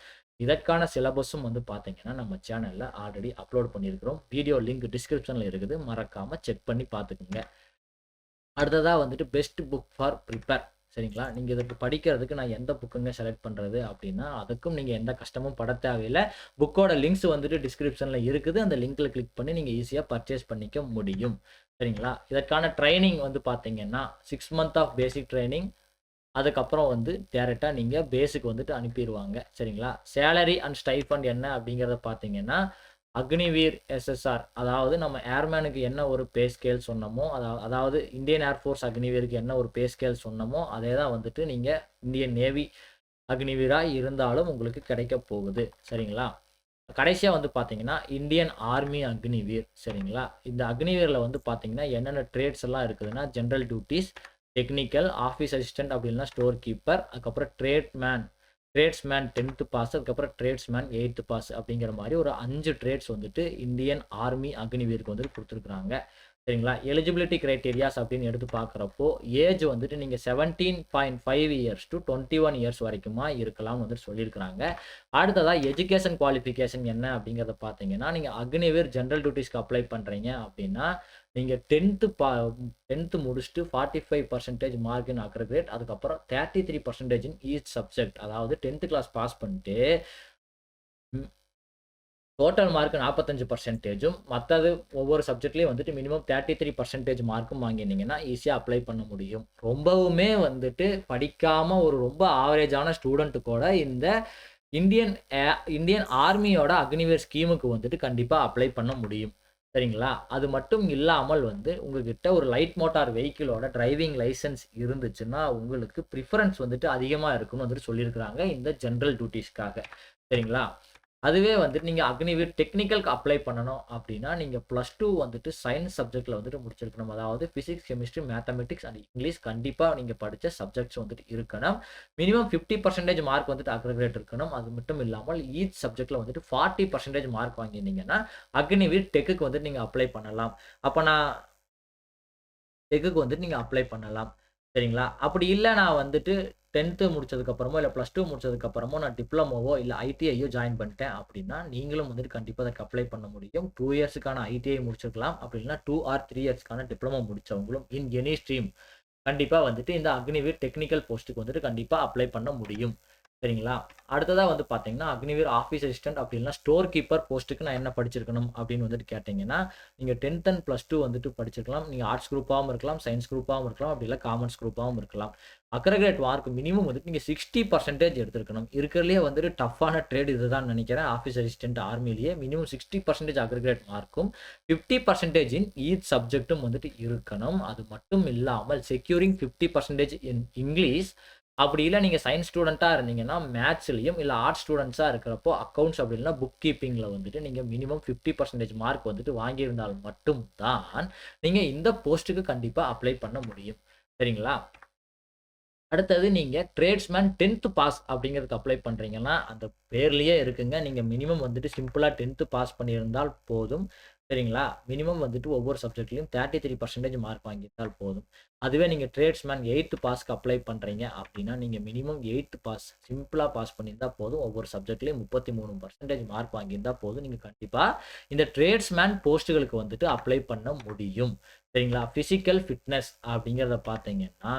இதற்கான சிலபஸும் வந்து பார்த்தீங்கன்னா, நம்ம சேனல்ல ஆல்ரெடி அப்லோட் பண்ணியிருக்கிறோம். வீடியோ லிங்க் டிஸ்கிரிப்ஷன்ல இருக்குது. மறக்காம செக் பண்ணி பார்த்துக்கங்க. அடுத்ததா வந்துட்டு பெஸ்ட் புக் ஃபார் ப்ரிப்பேர். சரிங்களா? நீங்க இதற்கு படிக்கிறதுக்கு நான் எந்த புக்குங்க செலக்ட் பண்றது அப்படின்னா, அதுக்கும் நீங்க எந்த கஷ்டமும் பட தேவையில்ல. புக்கோட லிங்க்ஸ் வந்துட்டு டிஸ்கிரிப்ஷன்ல இருக்குது. அந்த லிங்க்ல கிளிக் பண்ணி நீங்க ஈஸியா பர்ச்சேஸ் பண்ணிக்க முடியும். சரிங்களா? இதற்கான ட்ரெய்னிங் வந்து பார்த்தீங்கன்னா, 6 மந்த் ஆஃப் பேசிக் ட்ரெய்னிங். அதுக்கப்புறம் வந்து டைரக்ட்டா நீங்க பேஸ்க்கு வந்துட்டு அனுப்பிருவாங்க. சரிங்களா? சேலரி அண்ட் ஸ்டைஃபண்ட் என்ன அப்படிங்கிறத பார்த்தீங்கன்னா, அக்னிவீர் எஸ்எஸ்ஆர் அதாவது நம்ம ஏர்மேனுக்கு என்ன ஒரு பே ஸ்கேல் சொன்னோமோ, அதாவது இந்தியன் ஏர்ஃபோர்ஸ் அக்னிவீருக்கு என்ன ஒரு பே ஸ்கேல் சொன்னோமோ, அதே தான் வந்துட்டு நீங்க இந்தியன் நேவி அக்னிவீரா இருந்தாலும் உங்களுக்கு கிடைக்கப் போகுது. சரிங்களா? கடைசியா வந்து பார்த்தீங்கன்னா, இந்தியன் ஆர்மி அக்னிவீர். சரிங்களா? இந்த அக்னிவீர்ல வந்து பார்த்தீங்கன்னா, என்னென்ன ட்ரேட்ஸ் எல்லாம் இருக்குதுன்னா, general duties, technical, office assistant அப்படி இல்லைன்னா ஸ்டோர் கீப்பர், அதுக்கப்புறம் ட்ரேட்ஸ்மேன் 10th பாஸ், அதுக்கப்புறம் ட்ரேட்ஸ்மேன் 8th பாஸ் அப்படிங்கிற மாதிரி ஒரு 5 ட்ரேட்ஸ் வந்துட்டு இந்தியன் ஆர்மி அக்னிவீருக்கு வந்துட்டு குடுத்துருக்காங்க. சரிங்களா? எலிஜிபிலிட்டி கிரைட்டீரியாஸ் அப்படின்னு எடுத்து பார்க்குறப்போ, ஏஜ் வந்துட்டு நீங்க 17.5 இயர்ஸ் டூ 21 இயர்ஸ் வரைக்குமா இருக்கலாம்னு வந்துட்டு சொல்லியிருக்கிறாங்க. அடுத்ததா எஜுகேஷன் குவாலிஃபிகேஷன் என்ன அப்படிங்கிறத பார்த்தீங்கன்னா, நீங்க அக்னிவீர் ஜெனரல் டியூட்டிஸ்க்கு அப்ளை பண்றீங்க அப்படின்னா, நீங்க 10th முடிச்சுட்டு 45% மார்க் இன் அக்ரிகேட், அதுக்கப்புறம் 33% இன் ஈச் சப்ஜெக்ட் அதாவது 10th கிளாஸ் பாஸ் பண்ணிட்டு டோட்டல் மார்க் 45%ம் மத்தது ஒவ்வொரு சப்ஜெக்ட்லயும் வந்துட்டு மினிமம் 33% மார்க்கும் வாங்கியிருந்தீங்கன்னா ஈஸியா அப்ளை பண்ண முடியும். ரொம்பவுமே வந்துட்டு படிக்காம ஒரு ரொம்ப ஆவரேஜான ஸ்டூடெண்ட் கூட இந்த இந்தியன் இந்தியன் ஆர்மியோட அக்னிவீர் ஸ்கீமுக்கு வந்துட்டு கண்டிப்பா அப்ளை பண்ண முடியும். சரிங்களா? அது மட்டும் இல்லாமல் வந்து உங்ககிட்ட ஒரு லைட் மோட்டார் வெஹிக்கிளோட டிரைவிங் லைசென்ஸ் இருந்துச்சுன்னா, உங்களுக்கு பிரிஃபரன்ஸ் வந்துட்டு அதிகமா இருக்குன்னு வந்துட்டு சொல்லியிருக்கிறாங்க இந்த ஜெனரல் டியூட்டிஸ்க்காக. சரிங்களா? அதுவே வந்துட்டு நீங்க அக்னிவீர் டெக்னிக்கல்க்கு அப்ளை பண்ணணும் அப்படின்னா, நீங்க +2 வந்துட்டு சயன்ஸ் சப்ஜெக்ட்ல வந்துட்டு முடிச்சிருக்கணும். அதாவது physics, chemistry, mathematics and English கண்டிப்பா நீங்க படிச்ச சப்ஜெக்ட்ஸ் வந்துட்டு இருக்கணும். மினிமம் 50% மார்க் வந்துட்டு அக்ரிகேட் இருக்கணும். அது மட்டும் இல்லாமல் ஈச் சப்ஜெக்ட்ல வந்துட்டு 40% மார்க் வாங்கியிருந்தீங்கன்னா, அக்னிவீர் டெக்குக்கு வந்துட்டு நீங்க அப்ளை பண்ணலாம். அப்ப நான் டெக்குக்கு வந்துட்டு நீங்க அப்ளை பண்ணலாம். சரிங்களா? அப்படி இல்ல நான் வந்துட்டு 10th முடிச்சதுக்கு அப்புறமோ, இல்ல +2 முடிச்சதுக்கு அப்புறமோ நான் டிப்ளமோவோ, இல்ல ஐடிஐயோ ஜாயின் பண்ணிட்டேன் அப்படின்னா, நீங்களும் வந்துட்டு கண்டிப்பா அதற்கு அப்ளை பண்ண முடியும். 2 இயர்ஸ்க்கான ஐடிஐ முடிச்சிருக்கலாம். அப்படி இல்லன்னா 2 ஆர் 3 இயர்ஸ்க்கான டிப்ளமோ முடிச்சவங்களும் இன் எனி ஸ்ட்ரீம் கண்டிப்பா வந்துட்டு இந்த அக்னிவீர் டெக்னிக்கல் போஸ்ட்டுக்கு வந்துட்டு கண்டிப்பா அப்ளை பண்ண முடியும். சரிங்களா? அடுத்ததா வந்து பார்த்தீங்கன்னா, அக்னிவீர் ஆஃபீஸ் அசிஸ்டன்ட் அப்படி இல்லன்னா ஸ்டோர் கீப்பர் போஸ்ட்டுக்கு நான் என்ன படிச்சிருக்கணும் அப்படின்னு வந்துட்டு கேட்டீங்கன்னா, நீங்க 10th அண்ட் +2 வந்துட்டு படிச்சிருக்கலாம். நீங்க ஆர்ட்ஸ் குரூப்பாவும் இருக்கலாம், சயன்ஸ் குரூப்பாவும் இருக்கலாம், அப்படி இல்ல காமர்ஸ் குரூப்பாவும் இருக்கலாம். அக்ரிகேட் மார்க் மினிமம் வந்துட்டு நீங்க 60% எடுத்திருக்கணும். இருக்கிறதுலயே வந்துட்டு டஃப்பான ட்ரேட் இதுதான் நினைக்கிறேன். ஆஃபீஸ் அசிஸ்டன்ட் ஆர்மிலேயே மினிமம் 60% அக்ரிகேட் மார்க்கும் 50% இன் ஈச் சப்ஜெக்ட்டும் வந்துட்டு இருக்கணும். அது மட்டும் இல்லாமல் செக்யூரிங் 50% இன் இங்கிலீஷ் அப்படி இல்ல நீங்க சயன்ஸ் ஸ்டூடெண்ட்டா இருந்தீங்கன்னா, மேத்ஸ்லயும் இல்ல ஆர்ட்ஸ் ஸ்டூடண்ட்ஸா இருக்கிறப்போ அக்கவுண்ட்ஸ் அப்படி இல்லன்னா புக் கீப்பிங்ல வந்துட்டு நீங்க மினிமம் 50% மார்க் வந்துட்டு வாங்கியிருந்தால் மட்டும் தான், நீங்க இந்த போஸ்ட்டுக்கு கண்டிப்பா அப்ளை பண்ண முடியும். சரிங்களா? அடுத்தது நீங்க ட்ரேட்ஸ்மேன் 10த் பாஸ் அப்படிங்கிறதுக்கு அப்ளை பண்றீங்கன்னா, அந்த பேர்லயே இருக்குங்க. நீங்க மினிமம் வந்துட்டு சிம்பிளா 10த் பாஸ் பண்ணியிருந்தால் போதும். சரிங்களா? மினிமம் வந்துட்டு ஒவ்வொரு சப்ஜெக்ட்லயும் 33% மார்க் வாங்கியிருந்தால் போதும். அதுவே நீங்க ட்ரேட்ஸ்மேன் 8த் பாஸ்க்கு அப்ளை பண்றீங்க அப்படின்னா, நீங்க மினிமம் 8த் பாஸ் சிம்பிளா பாஸ் பண்ணியிருந்தா போதும். ஒவ்வொரு சப்ஜெக்ட்லயும் 33% மார்க் வாங்கியிருந்தா போதும். நீங்க கண்டிப்பா இந்த ட்ரேட்ஸ்மேன் போஸ்ட்டுகளுக்கு வந்துட்டு அப்ளை பண்ண முடியும். சரிங்களா? பிசிக்கல் ஃபிட்னஸ் அப்படிங்கிறத பார்த்தீங்கன்னா,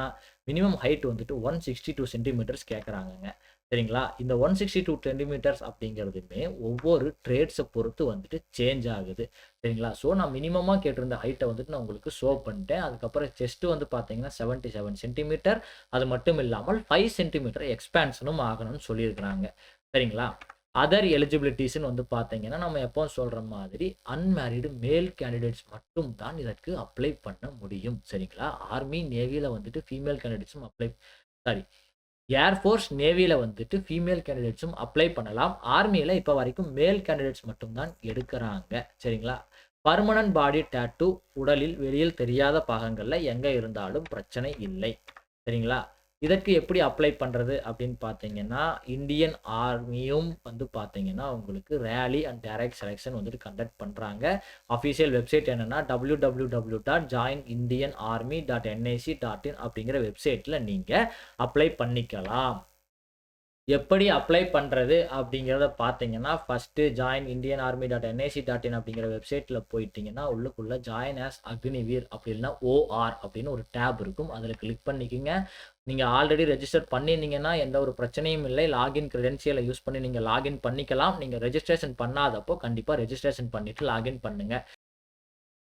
மினிமம் ஹைட் வந்துட்டு 162 சென்டிமீட்டர்ஸ் கேட்குறாங்கங்க. சரிங்களா? இந்த 162 சென்டிமீட்டர்ஸ் அப்படிங்கிறதுமே ஒவ்வொரு ட்ரேட்ஸ பொறுத்து வந்துட்டு சேஞ்ச் ஆகுது. சரிங்களா? ஸோ நான் மினிமமா கேட்டிருந்த ஹைட்ட வந்துட்டு நான் உங்களுக்கு ஷோ பண்ணிட்டேன். அதுக்கப்புறம் செஸ்ட் வந்து பார்த்தீங்கன்னா 77 சென்டிமீட்டர். அது மட்டும் இல்லாமல் 5 சென்டிமீட்டர் எக்ஸ்பான்ஷனும் ஆகணும்னு சொல்லியிருக்கிறாங்க. சரிங்களா? அதர் எலிஜிபிலிட்டீஸ்ன்னு வந்து பார்த்தீங்கன்னா, நம்ம எப்பவும் சொல்ற மாதிரி அன்மேரிடு மேல் கேண்டிடேட்ஸ் மட்டும் தான் இதற்கு அப்ளை பண்ண முடியும். சரிங்களா? ஆர்மி, நேவில வந்துட்டு ஃபீமேல் கேண்டிடேட்ஸும் சாரி ஏர்ஃபோர்ஸ், நேவில வந்துட்டு ஃபீமேல் கேண்டிடேட்ஸும் அப்ளை பண்ணலாம். ஆர்மியில இப்ப வரைக்கும் மேல் கேண்டிடேட்ஸ் மட்டும் தான் எடுக்குறாங்க. சரிங்களா? பெர்மனன்ட் பாடி டாட்டூ உடலில் வெளியில் தெரியாத பாகங்கள்ல எங்க இருந்தாலும் பிரச்சனை இல்லை. சரிங்களா? இதற்கு எப்படி அப்ளை பண்றது அப்படின்னு பார்த்தீங்கன்னா, இந்தியன் ஆர்மியும் வந்து பார்த்தீங்கன்னா, உங்களுக்கு ரேலி அண்ட் டைரக்ட் செலக்ஷன் வந்துட்டு கண்டக்ட் பண்றாங்க. அஃபிஷியல் வெப்சைட் என்னன்னா www.joinindianarmy.nic.in அப்படிங்கிற வெப்சைட்ல நீங்க அப்ளை பண்ணிக்கலாம். எப்படி அப்ளை பண்றது அப்படிங்கிறத பார்த்தீங்கன்னா, ஃபர்ஸ்ட்டு joinindianarmy.nic.in அப்படிங்கிற வெப்சைட்ல போயிட்டீங்கன்னா, உள்ளுக்குள்ள ஜாயின் ஆஸ் அக்னிவீர் அப்படி இல்லன்னா ஓஆர் அப்படின்னு ஒரு டேப் இருக்கும். அதில கிளிக் பண்ணிக்கங்க. நீங்க ஆல்ரெடி ரெஜிஸ்டர் பண்ணியிருந்தீங்கன்னா, எந்த ஒரு பிரச்சனையும் இல்லை. லாகின் கிரெடென்ஷியல யூஸ் பண்ணி நீங்க லாகின் பண்ணிக்கலாம். நீங்க ரெஜிஸ்ட்ரேஷன் பண்ணாதப்போ கண்டிப்பா ரெஜிஸ்ட்ரேஷன் பண்ணிட்டு லாகின் பண்ணுங்க.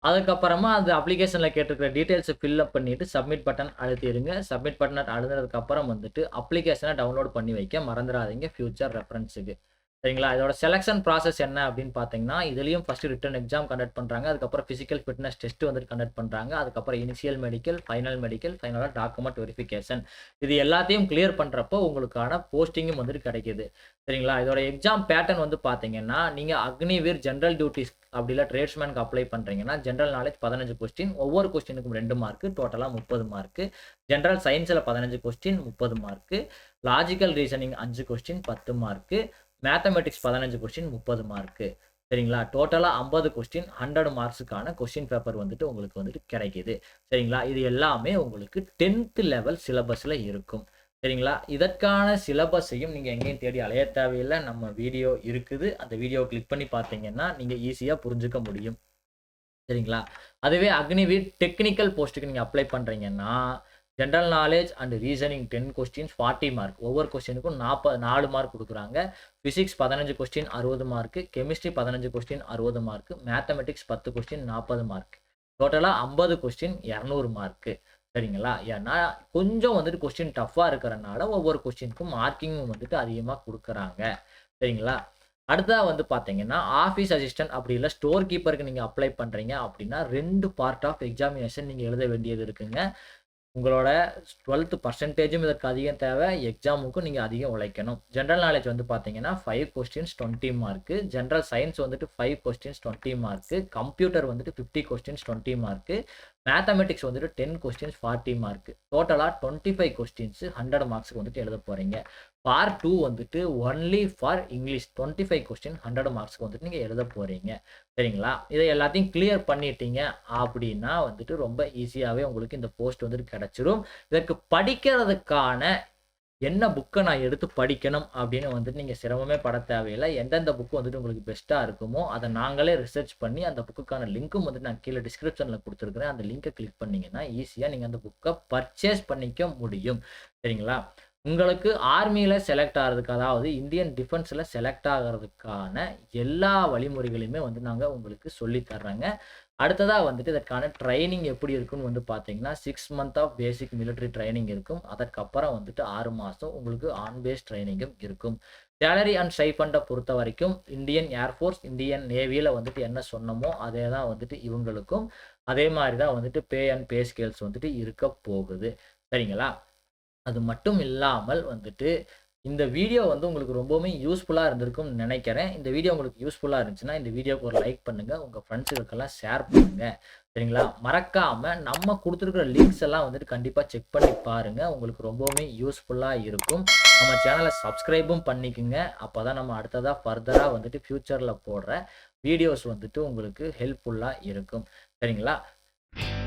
அதுக்கப்புறமா அந்த அப்ளிகேஷன்ல கேட்டிருக்கிற டீட்டெயில்ஸ ஃபில் அப் பண்ணிட்டு சப்மிட் பட்டன் அழுத்திருங்க. சப்மிட் பட்டன் அழுத்துனதுக்கு அப்புறம் வந்துட்டு அப்ளிகேஷன டவுன்லோட் பண்ணி வைக்க மறந்துறாதீங்க ஃபியூச்சர் ரெஃபரன்ஸுக்கு. சரிங்களா? இதோட செலக்ஷன் ப்ராசஸ் என்ன அப்படின்னு பார்த்தீங்கன்னா, இதுலயும் ஃபர்ஸ்ட் ரிட்டன் எக்ஸாம் கண்டக்ட் பண்றாங்க. அதுக்கப்புறம் பிசிக்கல் ஃபிட்னஸ் டெஸ்ட் வந்துட்டு கண்டக்ட் பண்றாங்க. அதுக்கப்புறம் இனிஷியல் மெடிக்கல், ஃபைனலா டாக்குமெண்ட் வெரிஃபிகேஷன். இது எல்லாத்தையும் கிளியர் பண்றப்போ உங்களுக்கான போஸ்டிங்கும் வந்துட்டு கிடைக்குது. சரிங்களா? இதோட எக்ஸாம் பேட்டர்ன் வந்து பார்த்தீங்கன்னா, நீங்க அக்னிவீர் ஜெனரல் டியூட்டிஸ் அப்படி இல்ல ட்ரேட்ஸ்மேனுக்கு அப்ளை பண்றீங்கன்னா, ஜெனரல் நாலேட்ஜ் 15 கொஸ்டின். ஒவ்வொரு கொஸ்டினுக்கும் 2 மார்க். டோட்டலா 30 மார்க். ஜெனரல் சயன்ஸ்ல 15 question 30 mark. Logical reasoning 5 question 10 mark. Mathematics 15 question 30 mark. சரிங்களா? டோட்டலா 50 கொஸ்டின் 100 மார்க்ஸுக்கான கொஸ்டின் பேப்பர் வந்துட்டு உங்களுக்கு வந்துட்டு கிடைக்குது. சரிங்களா? இது எல்லாமே உங்களுக்கு 10th லெவல் சிலபஸ்ல இருக்கும். சரிங்களா? இதற்கான சிலபஸையும் நீங்க எங்கேயும் தேடி அலைய தேவையில்ல. நம்ம வீடியோ இருக்குது. அந்த வீடியோவ கிளிக் பண்ணி பார்த்தீங்கன்னா, நீங்க ஈஸியா புரிஞ்சுக்க முடியும். சரிங்களா? அதுவே அக்னிவீர் டெக்னிக்கல் போஸ்ட்டுக்கு நீங்க அப்ளை பண்றீங்கன்னா, general knowledge and reasoning 10 questions 40 mark. ஒவ்வொரு கொஸ்டினுக்கும் 4 மார்க் குடுக்குறாங்க. Physics 15 question 60 mark. Chemistry 15 question 60 mark. Mathematics 10 question 40 mark. டோட்டலா 50 கொஸ்டின் 200 மார்க். சரிங்களா? ஏன்னா கொஞ்சம் வந்துட்டு கொஸ்டின் டஃப்பா இருக்கிறனால ஒவ்வொரு கொஸ்டினுக்கும் மார்க்கிங்கும் வந்துட்டு அதிகமா குடுக்குறாங்க. சரிங்களா? அடுத்ததா வந்து பார்த்தீங்கன்னா, ஆஃபீஸ் அசிஸ்டன்ட் அப்படி இல்ல ஸ்டோர் கீப்பருக்கு நீங்க அப்ளை பண்றீங்க அப்படின்னா, 2 பார்ட் ஆஃப் எக்ஸாமினேஷன் நீங்க எழுத வேண்டியது இருக்குங்க. உங்களோட 12th பர்சன்டேஜும் இதற்கு அதிகம் தேவை. எக்ஸாமுக்கும் நீங்க அதிகம் உழைக்கணும். ஜெனரல் நாலேட்ஜ் வந்து பார்த்தீங்கன்னா, 5 கொஸ்டின்ஸ் 20 மார்க். ஜெனரல் சயன்ஸ் வந்துட்டு 5 கொஸ்டின்ஸ் 20 மார்க். கம்ப்யூட்டர் வந்துட்டு 50 கொஸ்டின்ஸ் 20 மார்க். மேத்தமேட்டிக்ஸ் வந்துட்டு 10 கொஸ்டின்ஸ் 40 மார்க். டோட்டலா 25 கொஸ்டின்ஸ் 100 மார்க்ஸ்க்கு வந்துட்டு எழுத போறீங்க. பார்ட் 2 வந்துட்டு ஒன்லி ஃபார் இங்கிலீஷ் 25 கொஸ்டின் 100 மார்க்ஸ்க்கு வந்துட்டு நீங்க எழுத போறீங்க. சரிங்களா? இதை எல்லாத்தையும் கிளியர் பண்ணிட்டீங்க அப்படின்னா வந்துட்டு ரொம்ப ஈஸியாவே உங்களுக்கு இந்த போஸ்ட் வந்துட்டு கிடைச்சிரும். இதற்கு படிக்கிறதுக்கான என்ன புக்க நான் எடுத்து படிக்கணும் அப்படின்னு வந்துட்டு நீங்க சிரமமே பட தேவையில்ல. எந்தெந்த புக் வந்துட்டு உங்களுக்கு பெஸ்ட்டா இருக்குமோ, அத நாங்களே ரிசர்ச் பண்ணி அந்த புக்குக்கான லிங்க்கும் வந்துட்டு நான் கீழ டிஸ்கிரிப்ஷன்ல குடுத்துருக்கிறேன். அந்த லிங்க கிளிக் பண்ணீங்கன்னா, ஈஸியா நீங்க அந்த புக்க பர்ச்சேஸ் பண்ணிக்க முடியும். சரிங்களா? உங்களுக்கு ஆர்மியில செலக்ட் ஆகுறதுக்கு, அதாவது இந்தியன் டிஃபென்ஸ்ல செலக்ட் ஆகுறதுக்கான எல்லா வழிமுறைகளையுமே வந்து நாங்க உங்களுக்கு சொல்லி தர்றோங்க. அடுத்ததா வந்துட்டு இதற்கான ட்ரெய்னிங் எப்படி இருக்குன்னு வந்து பார்த்தீங்கன்னா, 6 month of basic military training இருக்கும். அதற்கப்புறம் வந்துட்டு 6 மாசம் உங்களுக்கு ஆன் பேஸ் ட்ரெய்னிங்கும் இருக்கும். சேலரி அண்ட் ஸ்டைபண்ட பொறுத்தவரைக்கும் இந்தியன் ஏர்ஃபோர்ஸ், இந்தியன் நேவில வந்துட்டு என்ன சொன்னோமோ, அதே தான் வந்துட்டு இவங்களுக்கும். அதே மாரி தான் வந்துட்டு பே அண்ட் பே ஸ்கேல்ஸ் வந்துட்டு இருக்க போகுது. சரிங்களா? அது மட்டும் இல்லாமல் வந்துட்டு, இந்த வீடியோ வந்து உங்களுக்கு ரொம்பவுமே யூஸ்ஃபுல்லா இருந்திருக்கும்னு நெனைக்கிறேன். இந்த வீடியோ உங்களுக்கு யூஸ்ஃபுல்லா இருந்துச்சுன்னா, இந்த வீடியோக்கு ஒரு லைக் பண்ணுங்க. உங்க ஃப்ரெண்ட்ஸுகளுக்கெல்லாம் ஷேர் பண்ணுங்க. சரிங்களா? மறக்காம நம்ம குடுத்துருக்கிற லிங்க்ஸ் எல்லாம் வந்துட்டு கண்டிப்பா செக் பண்ணி பாருங்க. உங்களுக்கு ரொம்பவுமே யூஸ்ஃபுல்லா இருக்கும். நம்ம சேனல சப்ஸ்கிரைபும் பண்ணிக்கங்க. அப்பதான் நம்ம அடுத்ததா ஃபர்தரா வந்துட்டு ஃபியூச்சர்ல போடுற வீடியோஸ் வந்துட்டு உங்களுக்கு ஹெல்ப்ஃபுல்லா இருக்கும். சரிங்களா?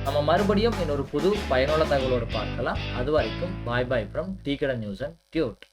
நம்ம மறுபடியும் இன்னொரு புது பயனுள்ள தகவலோடு பார்க்கலாம். அதுவரைக்கும் பாய் பாய் ஃப்ரம் டீ கடை நியூஸ் அண்ட் டியூட்.